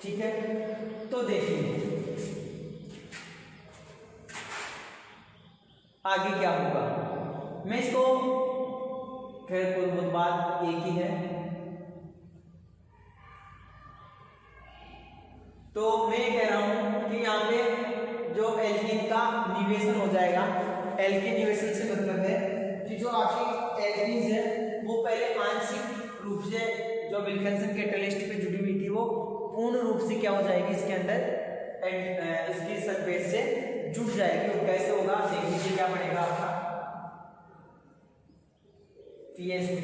ठीक है, तो देखिए आगे क्या होगा। मैं इसको खैर कोई बहुत बात एक ही है, तो मैं कह रहा हूं कि यहाँ पे जो एल्कीन का निवेशन हो जाएगा, एल्कीन निवेशन से मतलब है कि जो आपकी एल्कीन्स है वो पहले आंशिक रूप से जो विल्किंसन कैटलिस्ट पे जुड़ी हुई थी वो पूर्ण रूप से क्या हो जाएगी इसके अंदर इसकी सरफेस से जुड़ जाएगी। और कैसे होगा देख लीजिए, क्या बनेगा आपका PS3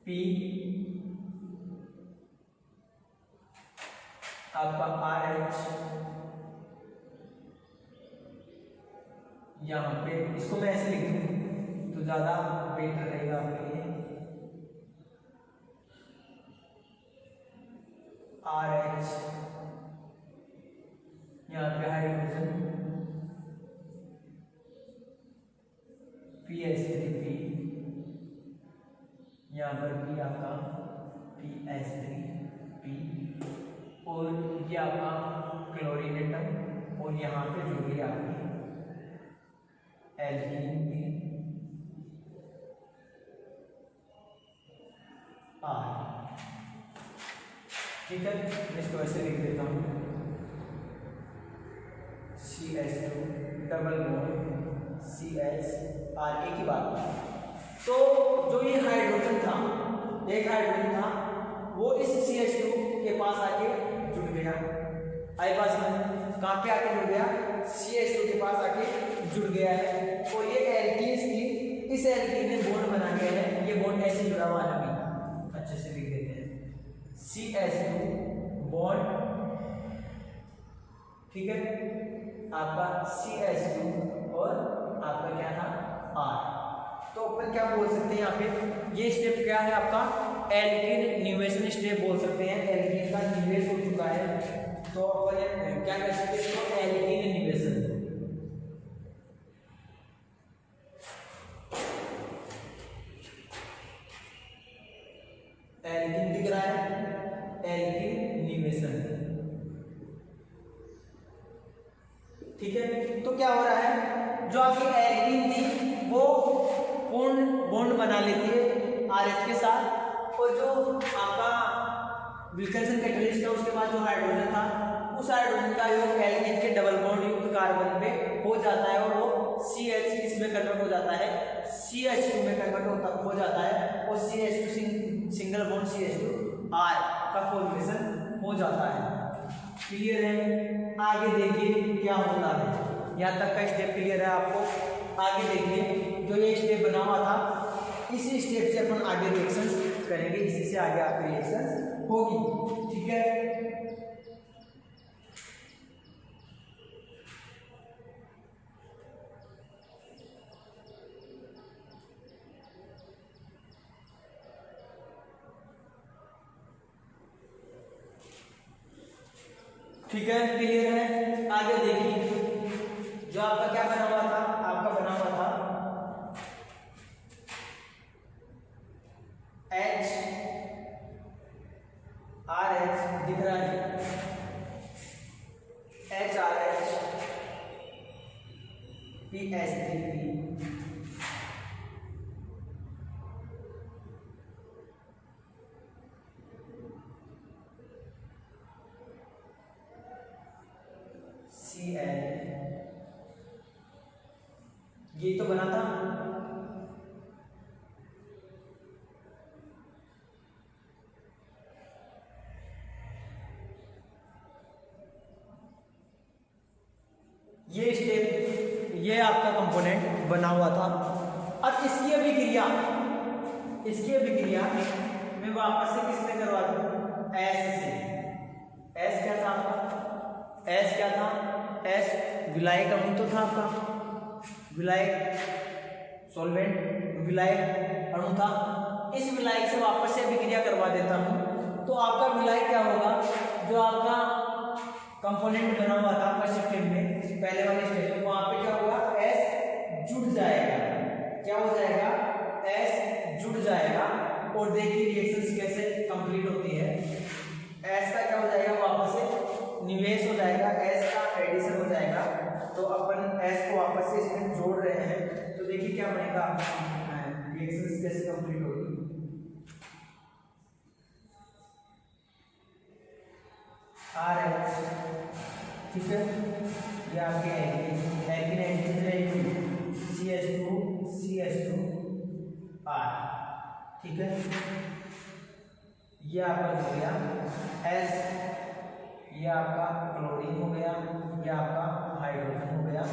P आपका RH, यहां पे इसको मैं ऐसे लिख दूं तो ज्यादा बेहतर रहेगा आपके लिए। RH यहाँ पे हाइड्रोजन, PS3P, यहाँ पर भी आपका PS3P, और ये आपका क्लोरीन एटम, और यहाँ पे जो भी आपकी एल्कीन R। ठीक है, मैं इसको ऐसे लिख देता हूँ CH2 double bond CH R, एक ही बात। तो जो ये हाइड्रोजन था, एक हाइड्रोजन था, वो इस CH2 के पास आके जुड़ गया। आई पास में कहाँ पे आके जुड़ गया, CH2 के पास आके जुड़ गया है। और ये एल्कीन्स थी, इस एल्कीन ने बॉन्ड बना के है, ये बॉन्ड ऐसे जुड़ा हुआ है, अभी अच्छे से लिख देते हैं CH2 बॉन्ड, ठीक है, आपका CH2 और आपका क्या था R। तो अपन क्या बोल सकते हैं यहाँ पे, ये स्टेप क्या है आपका एल्कीन निवेशन स्टेप बोल सकते हैं। एल्कीन का निवेश हो चुका है, तो अपन क्या कर सकते हैं इसको एल्कीन निवेशन। एल्कीन दिख रहा है, एल्कीन निवेशन, ठीक है। तो क्या हो रहा है, जो आपकी एल्कीन थी वो पूर्ण बॉन्ड बना लेती है RH के साथ, और जो आपका विल्किंसन कैटलिस्ट था उसके बाद जो हाइड्रोजन था, उस हाइड्रोजन का योग एल्कीन के डबल बॉन्ड युक्त कार्बन पे हो जाता है, और वो CH इसमें कन्वर्ट हो जाता है, CH2 में कन्वर्ट हो जाता है, और CH2 single bond CH2 R का फॉर्मेशन हो जाता है। क्लियर है, आगे देखिए क्या होता है। यहाँ तक का स्टेप क्लियर है आपको। आगे देखिए जो ये स्टेप बना हुआ था, इसी स्टेप से अपन आगे रिएक्शंस करेंगे, इसी से आगे आपकी रिएक्शंस होगी, ठीक है। ठीक है, क्लियर है। आगे देखिए जो आपका क्या बना हुआ था, आपका बना हुआ था HRH दिख रहा है, HRH PS3P, CL, ये तो बना था। ये स्टेप, ये आपका कंपोनेंट बना हुआ था। अब इसकी अभिक्रिया मैं वापस से किससे करवा दूं, S से। S क्या था आपका, S क्या था एस विलायक अणु तो था आपका, विलायक सॉल्वेंट विलायक अणु था। इस विलायक से वापस से अभिक्रिया करवा देता हूं तो आपका विलायक क्या होगा, जो आपका कंपोनेंट बना हुआ था फर्स्ट स्टेप में, पहले वाले स्टेप में, वहां पे क्या होगा, एस जुड़ जाएगा। क्या हो जाएगा, एस जुड़ जाएगा। और देखिए रिएक्शंस कैसे कंप्लीट होती है। एस का क्या हो जाएगा, वापस से निवेश हो जाएगा, एस का एडिशन हो जाएगा। तो अपन एस को वापस से इसमें जोड़ रहे हैं, तो देखिए क्या बनेगा, रिएक्शंस कैसे कंप्लीट होगी। आर एच, ठीक है, ये आपके एल्कीन एडिशन रहेगी CH2 R, ठीक है। ये आपका हो गया S, ये आपका क्लोरीन हो गया, ये आपका हाइड्रोजन हो गया,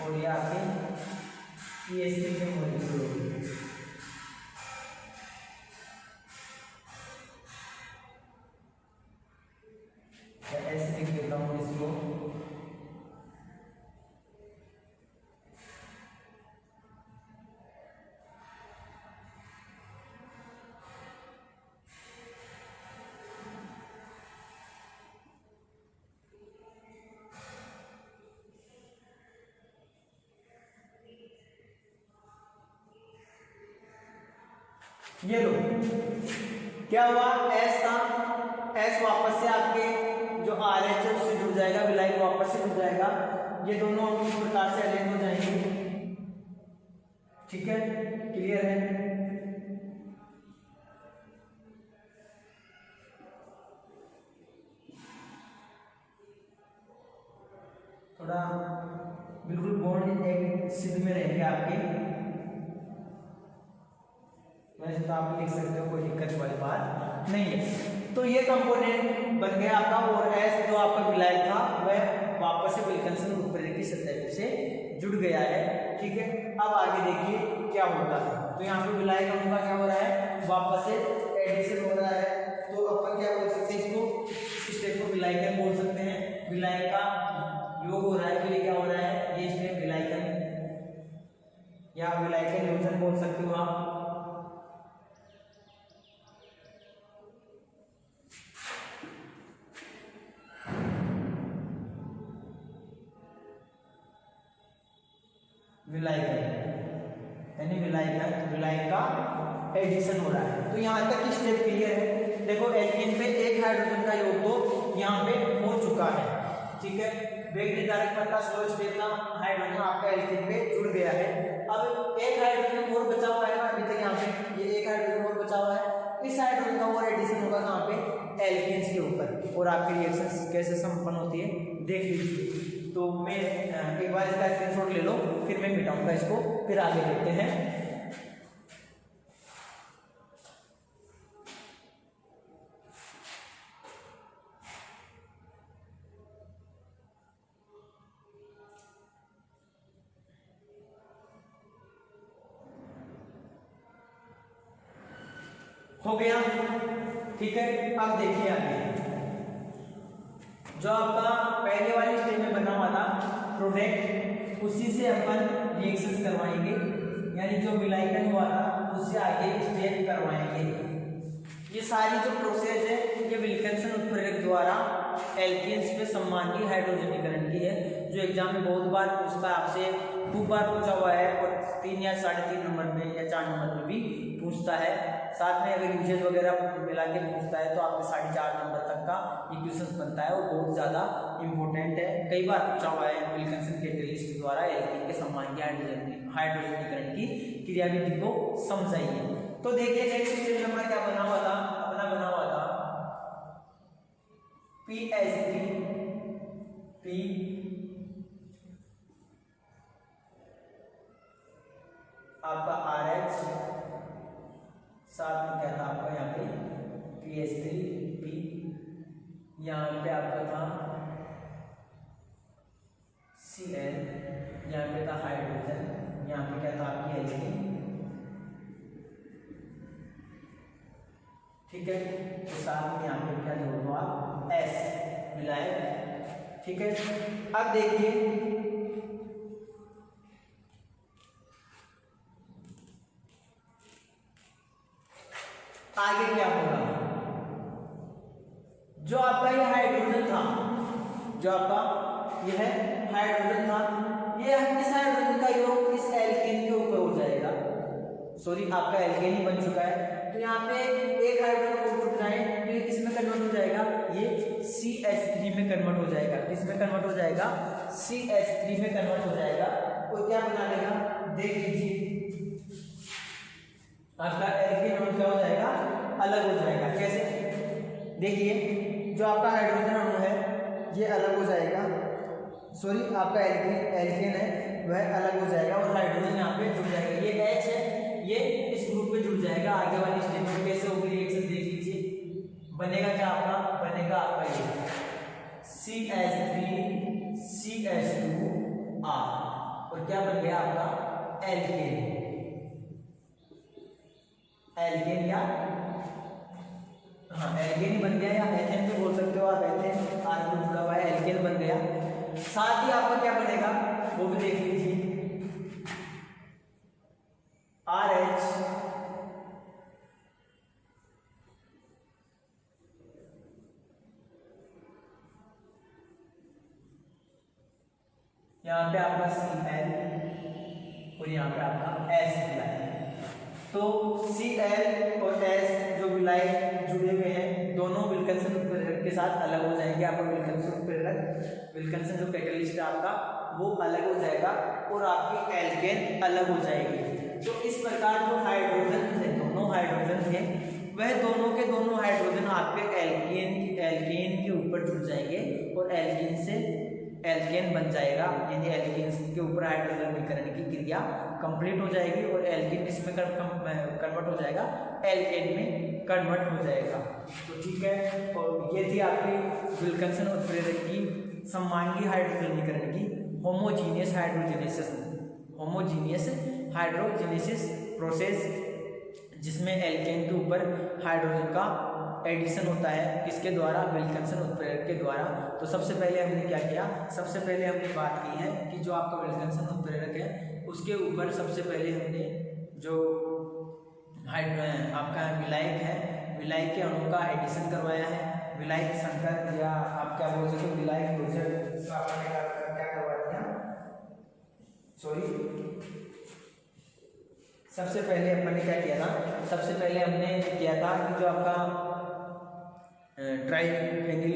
और ये आपके PH3 के मॉलिक्यूल हो गए। ऐसे लिख देता हूँ इसको, ये लो क्या हुआ, एस था, एस वापस से आपके जो आर एच है उससे जुड़ जाएगा, विलायक वापस से जुड़ जाएगा। ये दोनों इस प्रकार से अरेंज हो जाएंगे, ठीक है, क्लियर है। थोड़ा बिल्कुल बॉन्ड एक सिद्ध में रहेंगे आपके, वैसे तो आप लिख सकते हो, कोई दिक्कत वाली बात नहीं है। तो ये कंपोनेंट बन गया आपका, और एस जो आपका विलायक था वह वापस से विल्किंसन उत्प्रेरक की सतह से जुड़ गया है, ठीक है। अब आगे देखिए क्या होता है। तो यहाँ पे विलायक अणु का क्या हो रहा है, वापस से एडिशन हो रहा है। तो अपन क्या बोल सकते हैं, इसको इस स्टेप को विलायकन बोल सकते हैं, विलायक का योग हो रहा है। तो ये क्या हो रहा है, ये स्टेप विलायकन, या विलायकन योजन बोल सकते हो आप। यानी विलायक का एडिशन हो रहा है। तो यहाँ तक की स्टेप क्लियर है। देखो एल्कीन पे एक हाइड्रोजन का योग तो यहाँ पे हो चुका है, ठीक है। वेग निर्धारक पर का स्लो स्टेप का हाइड्रोजन आपका एल्कीन पे जुड़ गया है। अब एक हाइड्रोजन और बचा हुआ है ना, अभी तक यहाँ पे ये एक हाइड्रोजन और बचा हुआ है। इस हाइड्रोजन का और एडिशन होगा कहाँ पे, एल्कीन्स के ऊपर, और आपकी रिएक्शन कैसे संपन्न होती है देख लीजिए। तो मैं एक बार इसका स्क्रीनशॉट ले लो, फिर मैं मिटाऊंगा इसको, फिर आगे देखते हैं। हो गया, ठीक है। अब देखिए आगे जो आपका पहले वाली स्टेज में बना हुआ था प्रोडक्ट, उसी से अपन रिएक्शंस करवाएंगे, यानी जो विलायकन हुआ था उससे आगे स्टेज करवाएंगे। ये सारी जो प्रोसेस है ये विल्किंसन उत्प्रेरक द्वारा एल्कीन्स पे सम्मानीय हाइड्रोजनीकरण की है, जो एग्जाम में बहुत बार पूछता है आपसे, खूब बार पूछा हुआ है, और 3 या 3.5 नंबर में या 4 नंबर में भी पूछता है। साथ में अगर यूजेज वगैरह मिला के पूछता है तो आपके 4.5 नंबर तक का इक्वेशंस बनता है, और बहुत ज़्यादा इंपॉर्टेंट है। कई बार पूछा हुआ है विल्किंसन कैटलिस्ट द्वारा एल्कीन के सम्मानीय हाइड्रोजनीकरण की क्रियाविधि को समझाइए। तो देखिए नेक्स्ट स्टेज में अपना क्या बना हुआ था, अपना बना हुआ था PH3 P आपका RH, साथ में क्या था आपका यहाँ पे PH3P, यहाँ पे आपका था Cl, यहाँ पे था हाइड्रोजन, यहाँ पे क्या था आपकी एल्कीन, ठीक है। तो साथ में यहाँ पे क्या जोड़ दो आप S, विलायक ठीक है। अब देखिए आगे क्या होगा। जो आपका ये हाइड्रोजन था, जो आपका यह हाइड्रोजन था, ये इस हाइड्रोजन का योग इस एल्केन के ऊपर हो जाएगा। सॉरी, आपका एल्केन ही बन चुका है, तो यहाँ पे एक हाइड्रोजन को उठ जाए तो ये किसमें कन्वर्ट हो जाएगा, ये CH3 में कन्वर्ट हो जाएगा। किसमें कन्वर्ट हो जाएगा, CH3 में कन्वर्ट हो जाएगा। और क्या बना लेगा, देख लीजिए आपका एल्केन अणु क्या हो जाएगा, अलग हो जाएगा। कैसे, देखिए जो आपका हाइड्रोजन अणु है ये अलग हो जाएगा, सॉरी आपका एल्केन है वह अलग हो जाएगा और हाइड्रोजन यहाँ पे जुड़ जाएगा। ये H है, ये इस ग्रुप में जुड़ जाएगा। आगे वाली स्टेप में कैसे होगी रिएक्शन देख लीजिए। बनेगा क्या आपका, बनेगा आपका ये CH3 CH2R और क्या बन गया आपका एल्केन। एल्केन या हाँ एल्केन ही बन गया, या एथेन भी बोल सकते हो आप, एथेन आर को जुड़ा हुआ है, एल्केन बन गया। साथ ही आपका क्या बनेगा वो भी देख लीजिए, RH यहाँ पे आपका Cl और यहाँ पे आपका S मिलाए। तो Cl और S जो विलाय जुड़े हुए हैं दोनों विल्किंसन उत्प्रेरक के साथ अलग हो जाएंगे। आपका विल्किंसन उत्प्रेरक, विल्किंसन जो कैटलिस्ट है आपका वो अलग हो जाएगा और आपकी एल्केन अलग हो जाएगी। तो इस प्रकार जो हाइड्रोजन थे, दोनों हाइड्रोजन थे, वह दोनों के दोनों हाइड्रोजन आपके एल्केन के ऊपर जुड़ जाएंगे और एल्केन से एल्केन बन जाएगा। यानी एल्केन के ऊपर हाइड्रोजन विकरण की क्रिया कंप्लीट हो जाएगी और एल्केन इसमें कन्वर्ट हो जाएगा, एल्केन में कन्वर्ट हो जाएगा। तो ठीक है, और ये थी आपकी विल्किंसन उत्प्रेरक की सममांगी हाइड्रोजन विकरण की होमोजीनियस हाइड्रोजेनेसिस प्रोसेस, जिसमें एल्केन के ऊपर हाइड्रोजन का एडिशन होता है, किसके द्वारा, विल्किंसन उत्प्रेरक के द्वारा। तो सबसे पहले हमने क्या किया, सबसे पहले हमने बात की है कि जो आपका विल्किंसन उत्प्रेरक है उसके ऊपर सबसे पहले हमने जो आपका विलायक है, विलायक के अणु का एडिशन करवाया है। विलायक संकर या आप क्या बोल सकते हो विलायक क्लोजर का आपने क्या करवा दिया, सॉरी सबसे पहले अपन ने क्या किया था, सबसे पहले हमने किया था कि जो आपका ट्राइफेनिल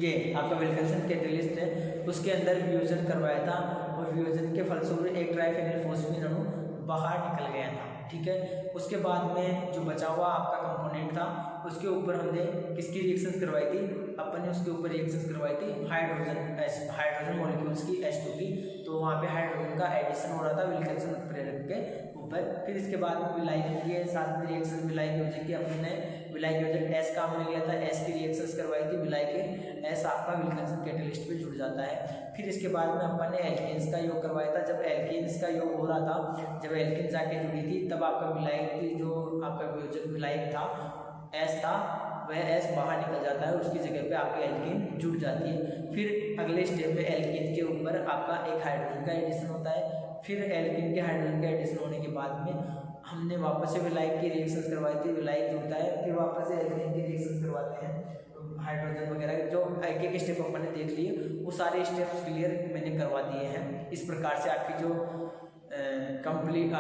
ये आपका विल्किंसन कैटलिस्ट है उसके अंदर वियोजन करवाया था और वियोजन के फलस्वरूप एक ट्राइफेनिल फॉस्फेट अणु बाहर निकल गया था। ठीक है, उसके बाद में जो बचा हुआ आपका कंपोनेंट था उसके ऊपर हमने किसकी रिएक्शंस करवाई थी, अपन ने उसके ऊपर रिएक्शंस करवाई थी हाइड्रोजन मॉलिक्यूल्स की H2 की। तो वहाँ पे हाइड्रोजन का एडिशन हो रहा था विल्किंसन उत्प्रेरक के ऊपर। फिर इसके बाद में विलायक के साथ में रिएक्शन विलायक योजक की अपने विलायक योजक S काम में लिया था, S की रिएक्शंस करवाई थी, विलायक S आपका विल्किंसन कैटलिस्ट पे जुड़ जाता है। फिर इसके बाद में अपन ने एल्केन्स का योग करवाया था। जब एल्केन्स का योग हो रहा था, जब एल्केन जाके जुड़ी थी, तब आपका विलायक की जो आपका वियोजक विलायक था S था वह S बाहर निकल जाता है, उसकी जगह पे आपकी एल्केन जुड़ जाती है। फिर अगले स्टेप पे एल्केन के ऊपर आपका एक हाइड्रोजन का एडिशन होता है। फिर एल्केन के हाइड्रोजन का एडिशन होने के बाद में हमने वापस से विलायक की रिएक्शंस करवाई थी, विलायक जुड़ता है, फिर वापस से एल्केन की रिएक्शंस करवाते हैं, हाइड्रोजन वगैरह जो एक एक स्टेप अपन ने देख लिए, वो सारे स्टेप्स क्लियर मैंने करवा दिए हैं। इस प्रकार से आपकी जो कंप्लीट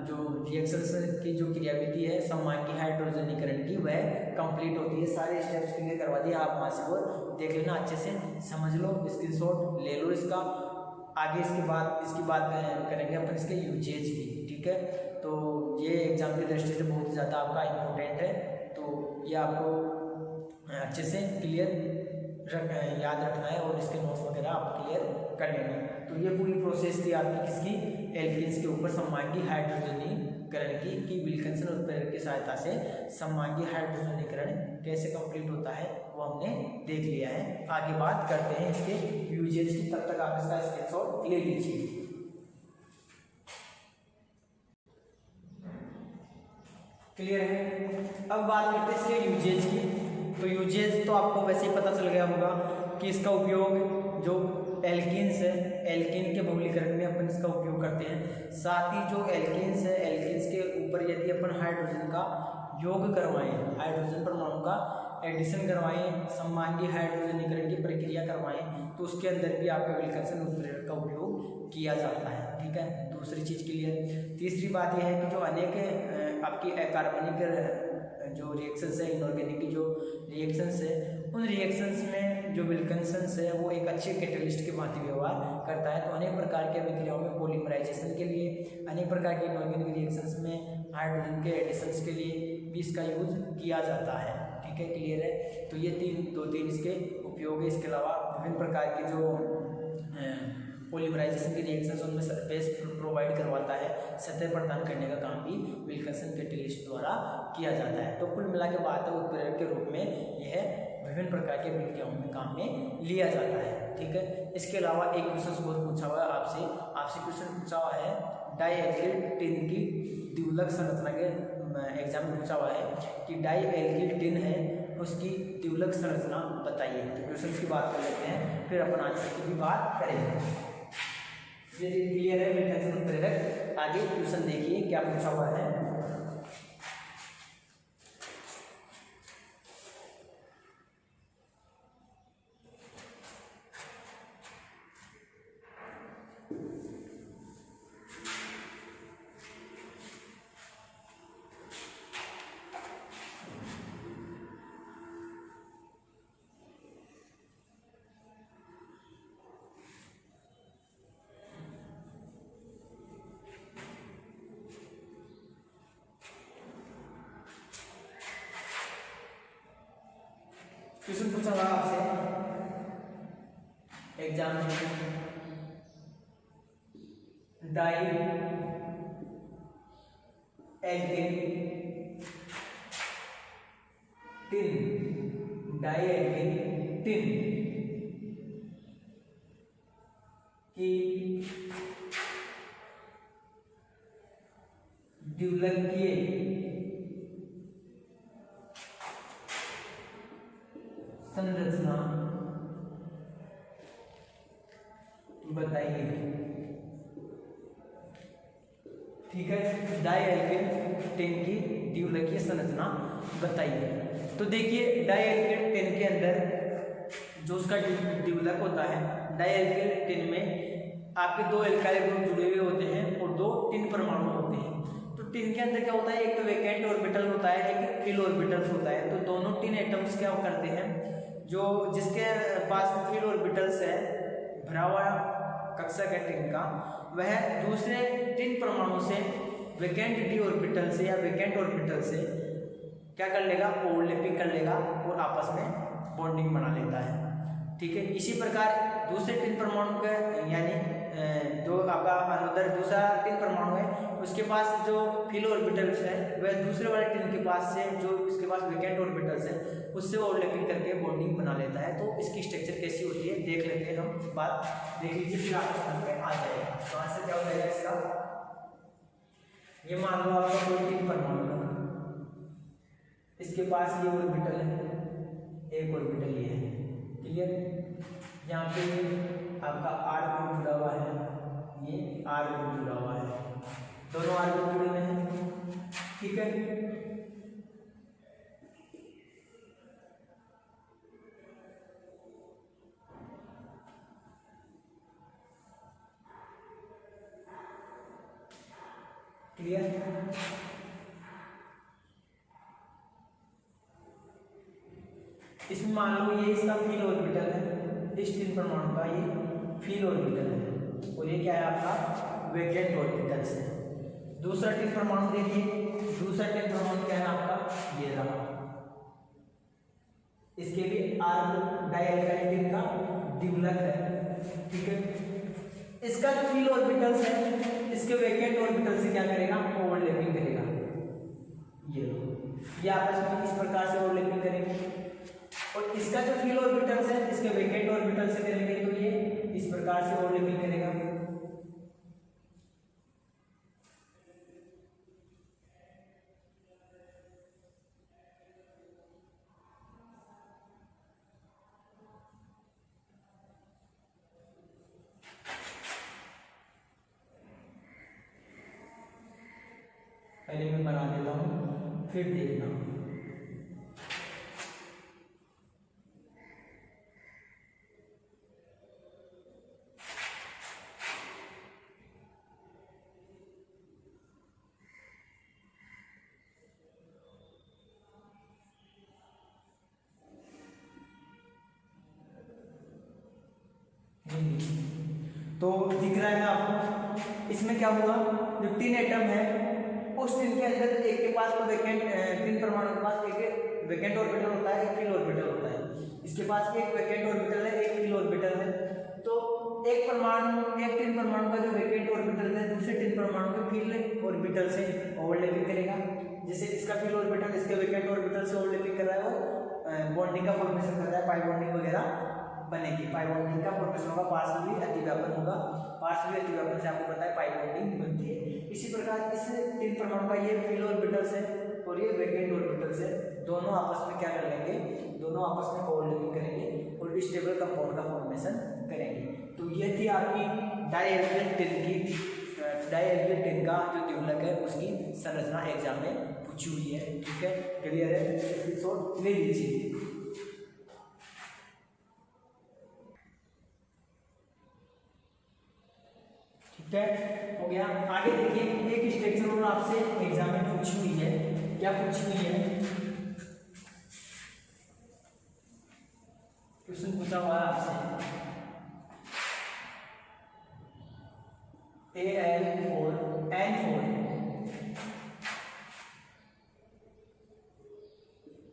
जो रिएक्शंस की जो क्रियाविधि है सममांगी हाइड्रोजनीकरण की वह कंप्लीट होती है। सारे स्टेप्स क्लियर करवा दिए, आप वहाँ से वो देख लेना, अच्छे से समझ लो, स्क्रीनशॉट ले लो इसका। आगे इसकी बात करेंगे अपन इसके यूजेज की। ठीक है, तो ये एग्जाम की दृष्टि से बहुत ज़्यादा आपका इम्पोर्टेंट है, तो ये आपको अच्छे से क्लियर याद रखना है और इसके नोट्स वगैरह आप क्लियर कर लेना। तो ये पूरी प्रोसेस थी आपकी किसकी, एल्केन्स के ऊपर सममांगी हाइड्रोजनीकरण की विल्किंसन उत्प्रेरक की सहायता से सममांगी हाइड्रोजनीकरण कैसे कंप्लीट होता है वो हमने देख लिया है। आगे बात करते हैं इसके यूजेज की, तब तक आप इसका स्क्रीनशॉट ले लीजिए। क्लियर है, अब बात करते हैं इसके यूजेज की। तो यूजेज तो आपको वैसे ही पता चल गया होगा कि इसका उपयोग जो एल्कीन्स है, एल्कीन के बहुलीकरण में अपन इसका उपयोग करते हैं। साथ ही जो एल्कीन्स है, एल्कीन्स के ऊपर यदि अपन हाइड्रोजन का योग करवाएं, हाइड्रोजन परमाणु का एडिशन करवाएं, समांगी हाइड्रोजनीकरण की प्रक्रिया करवाएं, तो उसके अंदर भी आपका विल्किंसन उत्प्रेरक का उपयोग किया जाता है। ठीक है, दूसरी चीज़ के लिए। तीसरी बात यह है कि जो अनेक आपकी अकार्बनिक जो रिएक्शंस है, इनऑर्गेनिक की जो रिएक्शंस है, उन रिएक्शंस में जो विल्किंसन है वो एक अच्छे कैटलिस्ट के भांति व्यवहार करता है। तो अनेक प्रकार के अभिक्रियाओं में पॉलीमराइजेशन के लिए, अनेक प्रकार के इनऑर्गेनिक रिएक्शंस में हाइड्रोजन के एडिशंस के लिए भी इसका यूज किया जाता है। ठीक है, क्लियर है। तो ये तीन इसके उपयोग है। इसके अलावा विभिन्न प्रकार के जो पॉलीमराइजेशन के रिएक्शंस उनमें सरफेस प्रोवाइड करवाता है, सतह प्रदान करने का काम भी विल्किंसन कैटलिस्ट द्वारा किया जाता है। तो कुल मिला के बात है उत्प्रेरक के रूप में यह विभिन्न प्रकार के अभिक्रियाओं में काम में लिया जाता है। ठीक है, इसके अलावा एक क्वेश्चन बहुत पूछा हुआ है आपसे क्वेश्चन पूछा हुआ है डाईएल्किल टिन की द्विलक संरचना के एग्जाम में पूछा हुआ है कि डाईएल्किल टिन है उसकी द्विलक संरचना बताइए। तो क्वेश्चन की बात कर लेते हैं, फिर अपन आंसर की भी बात करेंगे। ये क्लियर है विल्किंसन उत्प्रेरक। आगे क्वेश्चन देखिए क्या पूछा हुआ है। क्वेश्चन पूछा हुआ आपसे एग्जाम में, डाईएल्किल टिन की द्विलकीय संरचना बताइए। ठीक है, डाईएल्किल टिन की द्विलकीय संरचना बताइए। तो देखिए डाईएल्किल टिन के अंदर जो उसका द्विलक होता है, डाईएल्किल टिन में आपके दो एल्काइल ग्रुप जुड़े हुए होते हैं और दो टिन परमाणु होते हैं। तो टिन के अंदर क्या होता है, एक तो वैकेंट ऑर्बिटल होता है, एक फिल ऑर्बिटल होता है। तो दोनों टिन एटम्स क्या करते हैं, जो जिसके पास फिल ऑर्बिटल्स है, भरा हुआ कक्षा का टिन का, वह दूसरे टिन परमाणु से वैकेंट डी ऑर्बिटल से या वैकेंट ऑर्बिटल से क्या कर लेगा, ओवरलैपिंग कर लेगा और आपस में बॉन्डिंग बना लेता है। ठीक है, इसी प्रकार दूसरे टिन परमाणु का यानी जो आपका उधर दूसरा टिन परमाणु है उसके पास जो फिल ऑर्बिटल्स है वह दूसरे वाले टिन के पास से जो इसके पास वैकेंट ऑर्बिटल्स है उससे ओवरलैपिंग करके बॉन्डिंग बना लेता है। तो इसकी स्ट्रक्चर कैसी होती है देख लेते हैं हम, बात देख लीजिए फिर आपको समझ में आ जाएगा। तो आंसर क्या हो जाएगा इसका, ये मान लो आपका कोई टिन परमाणु है, इसके पास ये ऑर्बिटल है, एक ऑर्बिटल ये है। क्लियर, यहाँ पे आपका आर ग्रुप जुड़ा हुआ है, ये आर ग्रुप जुड़ा हुआ है, दोनों आर ग्रुप जुड़े हुए हैं। ठीक है, क्लियर। इसमें मान लो ये इसका फील ऑर्बिटल है, इस टिन परमाणु का ये फील ऑर्बिटल है और ये क्या है आपका वैकेंट ऑर्बिटल है। दूसरा टिन परमाणु देखिए, दूसरा टिन परमाणु क्या है आपका, ये रहा, इसके भी आर डाईएल्काइल टिन का द्विलक है। ठीक है, इसका जो फील ऑर्बिटल्स है इसके वैकेंट ऑर्बिटल से क्या करेगा, ओवरलैपिंग करेगा। ये आपस में इस प्रकार से ओवरलैपिंग करेंगे और इसका जो फील ऑर्बिटल्स है इसके वैकेंट ऑर्बिटल से करेंगे तो ये इस प्रकार से ओवरलैपिंग करेगा। बना देता हूँ, फिर देखना। तो दिख रहा है ना आपको, इसमें क्या हुआ, जो तीन एटम है उस तीन के अंदर एक के पास तो वेकेंट, तीन परमाणु के पास एक वेकेंट ऑर्बिटल होता है, एक फ्री ऑर्बिटल होता है। इसके पास एक वेकेंट ऑर्बिटल है, एक फ्री ऑर्बिटल है। तो एक परमाणु, एक तीन परमाणु का जो वेकेंट ऑर्बिटल है दूसरे तीन परमाणु के फ्री ऑर्बिटल से ओवरलैपिंग करेगा। जैसे इसका फ्री ऑर्बिटल इसके वेकेंट ऑर्बिटल से ओवरलैपिंग कर रहा है, वो बॉन्डिंग का फॉर्मेशन कर रहा है, पाई बॉन्डिंग वगैरह बनेगी। पाई बॉन्डिंग का फॉर्मेशन होगा, पार्शियली अतिव्यापन होगा, पार्शियली अतिव्यापन से आपको पता है पाई बॉन्डिंग बनती है। इसी प्रकार इस तीन परमाणु का ये फ्री ऑर्बिटल से और ये वेकेंट ऑर्बिटल से दोनों आपस में क्या कर लेंगे, दोनों आपस में ओवरलैपिंग करेंगे और स्टेबल कंपाउंड का फॉर्मेशन करेंगे। तो ये थी आपकी डायहेड्रल टिन की, डायहेड्रल टिन का जो द्विघुलक है उसकी संरचना एग्जाम में पूछी हुई है। ठीक है, क्लियर है, तो ले लीजिए। ठीक है, हो गया। आगे देखिए, एक स्ट्रक्चर और आपसे एग्जाम में पूछी हुई है। क्या पूछी हुई है, क्वेश्चन पूछा हुआ है आपसे, Al4N4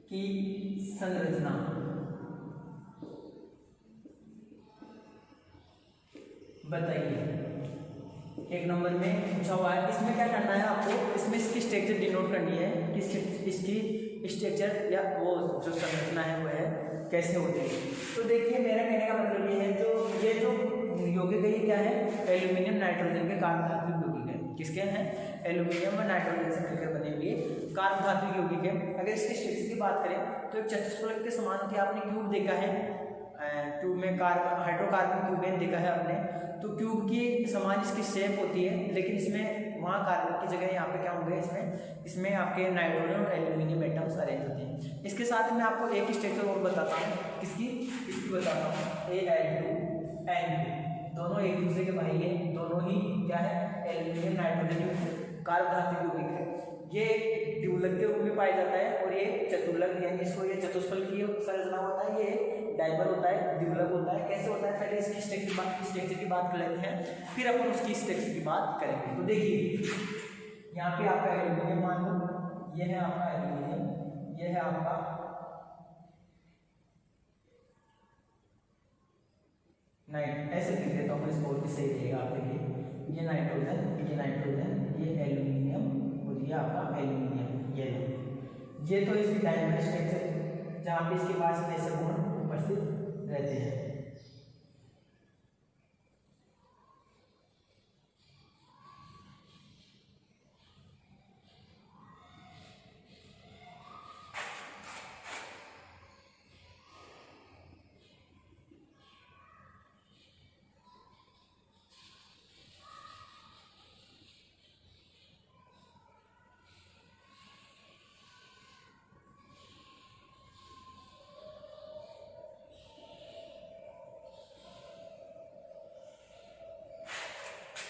की संरचना बताइए। एक नंबर में पूछा हुआ है। इसमें क्या करना है आपको, इसमें इसकी स्ट्रक्चर डिनोट करनी है कि इसकी स्ट्रक्चर या वो जो संरचना है वो है कैसे होती है। तो देखिए, मेरा कहने का मतलब ये है, ये जो यौगिक है ये क्या है, एल्यूमिनियम नाइट्रोजन के कार्बन धातु यौगिक है। किसके हैं, एल्यूमिनियम और नाइट्रोजन से मिलकर बने हुए कार्बन धातु यौगिक है। अगर इसकी स्ट्रक्चर की बात करें तो एक चतुष्फलक के समान होती है। आपने क्यूब देखा है, क्यूब में कार्बन हाइड्रोकार्बन क्यूबेन देखा है आपने, तो क्यूब की समान इसकी शेप होती है, लेकिन इसमें वहाँ कार्बन की जगह यहाँ पे क्या होंगे, इसमें आपके नाइट्रोजन और एल्यूमिनियम एटम्स अरेंज होते हैं। इसके साथ मैं आपको एक स्ट्रक्चर और बताता हूँ, इसकी बताता हूँ, Al2N2, दोनों एक दूसरे के भाई हैं, दोनों ही क्या है, एल्यूमिनियम नाइट्रोजन कार्बन धातु यौगिक है। ये द्विघुलक के रूप में पाया जाता है और ये चतुर्लक, यानी इसको ये चतुष्फलक की संरचना होता है, ये डाइबर होता है, द्विघुलक होता है। कैसे होता है, पहले इसकी स्ट्रक्चर की बात कर लेते हैं, फिर अपन उसकी स्ट्रक्चर की बात करेंगे। तो देखिए, यहाँ पे आपका एल्यूमिनियम मान लो, ये है आपका एल्यूमिनियम, ये है आपका नाइट, ऐसे लिख देता हूँ मैं, इसको और भी सही रहेगा आपके लिए। ये नाइट्रोजन, ये एल्यूमिनियम और ये आपका एल्यूमिनियम। ये तो इसकी डायमेंशनल स्ट्रक्चर जहाँ पे इसके पास ऐसे गुण उपस्थित रहते हैं।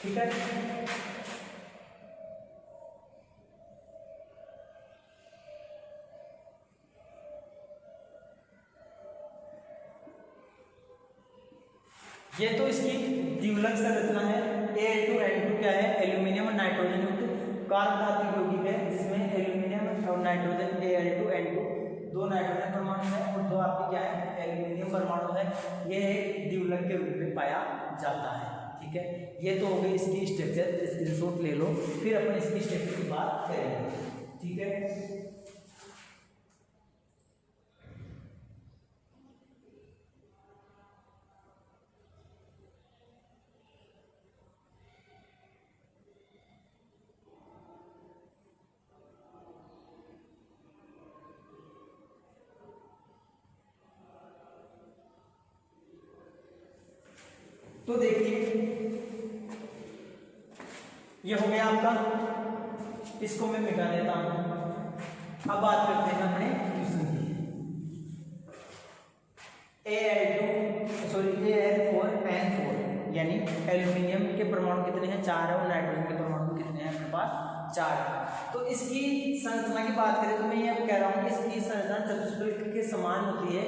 ठीक है, ये तो इसकी द्विघुलक संरचना है। Al2N2 क्या है, एल्यूमिनियम और नाइट्रोजन युक्त कार्बन धातु यौगिक है, जिसमें एल्यूमिनियम और नाइट्रोजन Al2N2 दो नाइट्रोजन परमाणु है और दो आपके क्या है, एल्यूमिनियम परमाणु है। ये एक द्विघुलक के रूप में पाया जाता है। ठीक है, ये तो हो गई इसकी स्ट्रक्चर, स्क्रीनशॉट ले लो, फिर अपन इसकी स्ट्रक्चर की बात करेंगे। ठीक है, तो देखिए, ये हो गया आपका इसको मैं मिटा देता हूँ। अब बात करते हैं अपने क्वेश्चन की। Al4N4 यानी एल्यूमिनियम के परमाणु कितने हैं? 4 है, और नाइट्रोजन के परमाणु कितने हैं अपने पास? 4 है। तो इसकी संरचना की बात करें तो मैं ये कह रहा हूँ कि इसकी संरचना चतुष्फलक के समान होती है।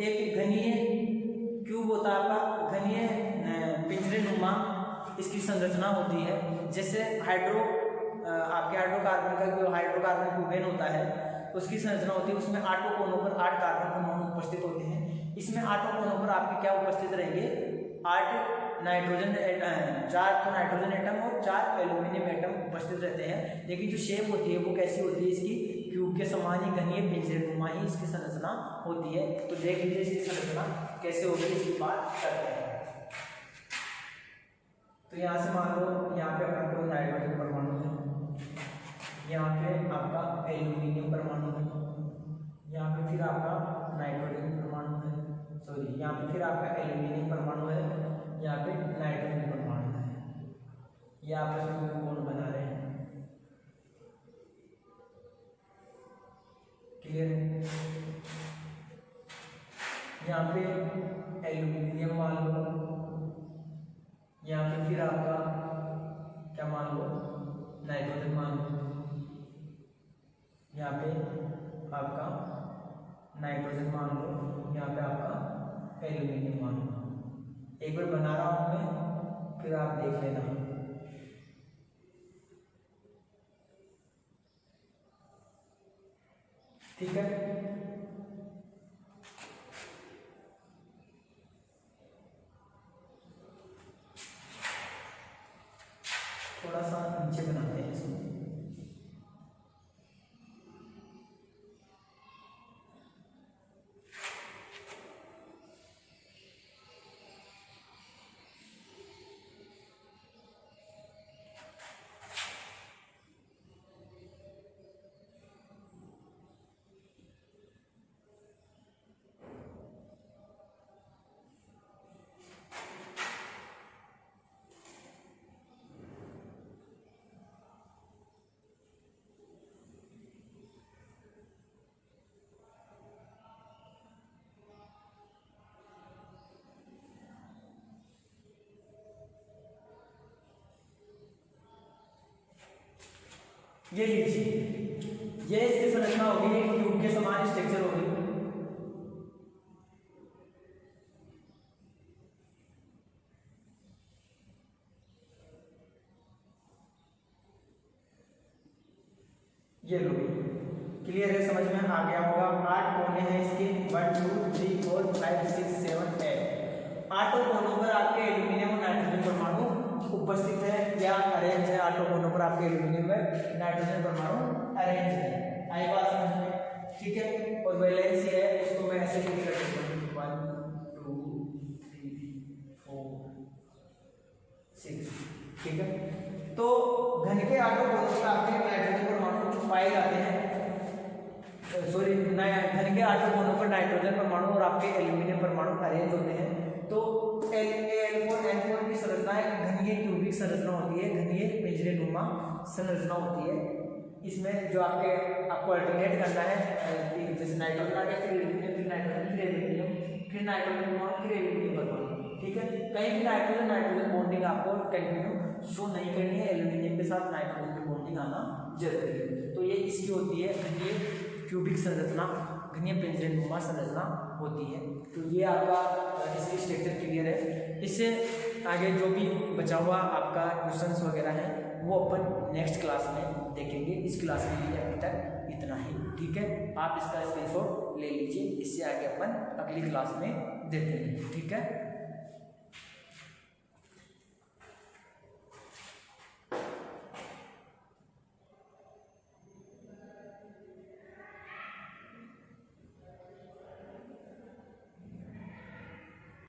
एक घनीय क्यूब होता है आपका, घनीय पिंजरे नुमा इसकी संरचना होती है। जैसे आपके हाइड्रोकार्बन का जो हाइड्रोकार्बन क्यूबेन होता है उसकी संरचना होती है, उसमें 8 कोनों पर 8 कार्बन परमाणु उपस्थित होते हैं। इसमें 8 कोनों पर आपके क्या उपस्थित रहेंगे? 8 नाइट्रोजन 4 तो नाइट्रोजन एटम और 4 एल्यूमिनियम एटम उपस्थित रहते हैं। लेकिन जो शेप होती है वो कैसी होती है? इसकी क्यूब के समान ही घनीय पिंजरेनुमा ही इसकी संरचना होती है। तो देख लीजिए इसकी संरचना कैसे होगी, इसकी बात करते हैं। तो यहाँ से मान लो यहाँ पे अपना कोई नाइट्रोजन परमाणु है, यहाँ पे आपका एल्यूमिनियम परमाणु है, यहाँ पे फिर आपका नाइट्रोजन परमाणु है, सॉरी यहाँ पे फिर आपका एल्यूमिनियम परमाणु है, यहाँ पे नाइट्रोजन परमाणु है। ये आपस में कोण बना रहे हैं। क्लियर है? यहाँ पे एल्यूमिनियम मान लो, यहाँ पे फिर आपका क्या मान लो? नाइट्रोजन मान लो, यहाँ पे आपका नाइट्रोजन मान लो, यहाँ पे आपका एल्यूमिनियम मान लो। एक बार बना रहा हूँ मैं, फिर आप देख लेना। ठीक है? थोड़ा सा नीचे बनाते हैं इसको। ये लीजिए, ये इसकी संरचना होगी, क्यूब के समान स्ट्रक्चर होगी। ये लो, क्लियर है? समझ में आ गया होगा। 8 कोने हैं इसके, 1 2 3 4 5 6 7 8। 8 कोनों पर आपके एल्यूमिनियम और नाइट्रोजन परमाणु उपस्थित है या अरेंज है। 8 कोनों पर आपके एल्यूमिनियम व नाइट्रोजन परमाणु अरेंज है। आई बात समझ में? ठीक है? और वैलेंस है, उसको मैं ऐसे लिख कर देता हूँ 1 2 3 4 6। ठीक है? तो घन के 8 कोनों पर आपके नाइट्रोजन परमाणु पाए जाते हैं, सॉरी घन के 8 कोनों पर नाइट्रोजन परमाणु और आपके एल्यूमिनियम परमाणु अरेंज होते हैं। तो Al4N4 की संरचना एक घनीय क्यूबिक संरचना होती है, घनीय पिंजरेनुमा संरचना होती है। इसमें जो आपको अल्टरनेट करना है, जैसे नाइट्रोजन आ गया, फिर एल्यूमिनियम, फिर नाइट्रोजन, फिर एल्यूमिनियम, फिर नाइट्रोजन परमाणु, फिर एल्यूमिनियम परमाणु। ठीक है? कहीं भी नाइट्रोजन नाइट्रोजन बॉन्डिंग आपको कंटिन्यू शो नहीं करनी है, एल्यूमिनियम के साथ नाइट्रोजन की बॉन्डिंग आना जरूरी है। तो ये इसकी होती है घनीय क्यूबिक संरचना, घनीय पिंजरेनुमा संरचना होती है। तो ये आपका इसकी स्ट्रक्चर क्लियर है। इससे आगे जो भी बचा हुआ आपका क्वेश्चंस वगैरह है वो अपन नेक्स्ट क्लास में देखेंगे। इस क्लास के लिए अभी तक इतना ही। ठीक है? आप इसका स्क्रीनशॉट ले लीजिए, इससे आगे अपन अगली क्लास में देते हैं। ठीक है?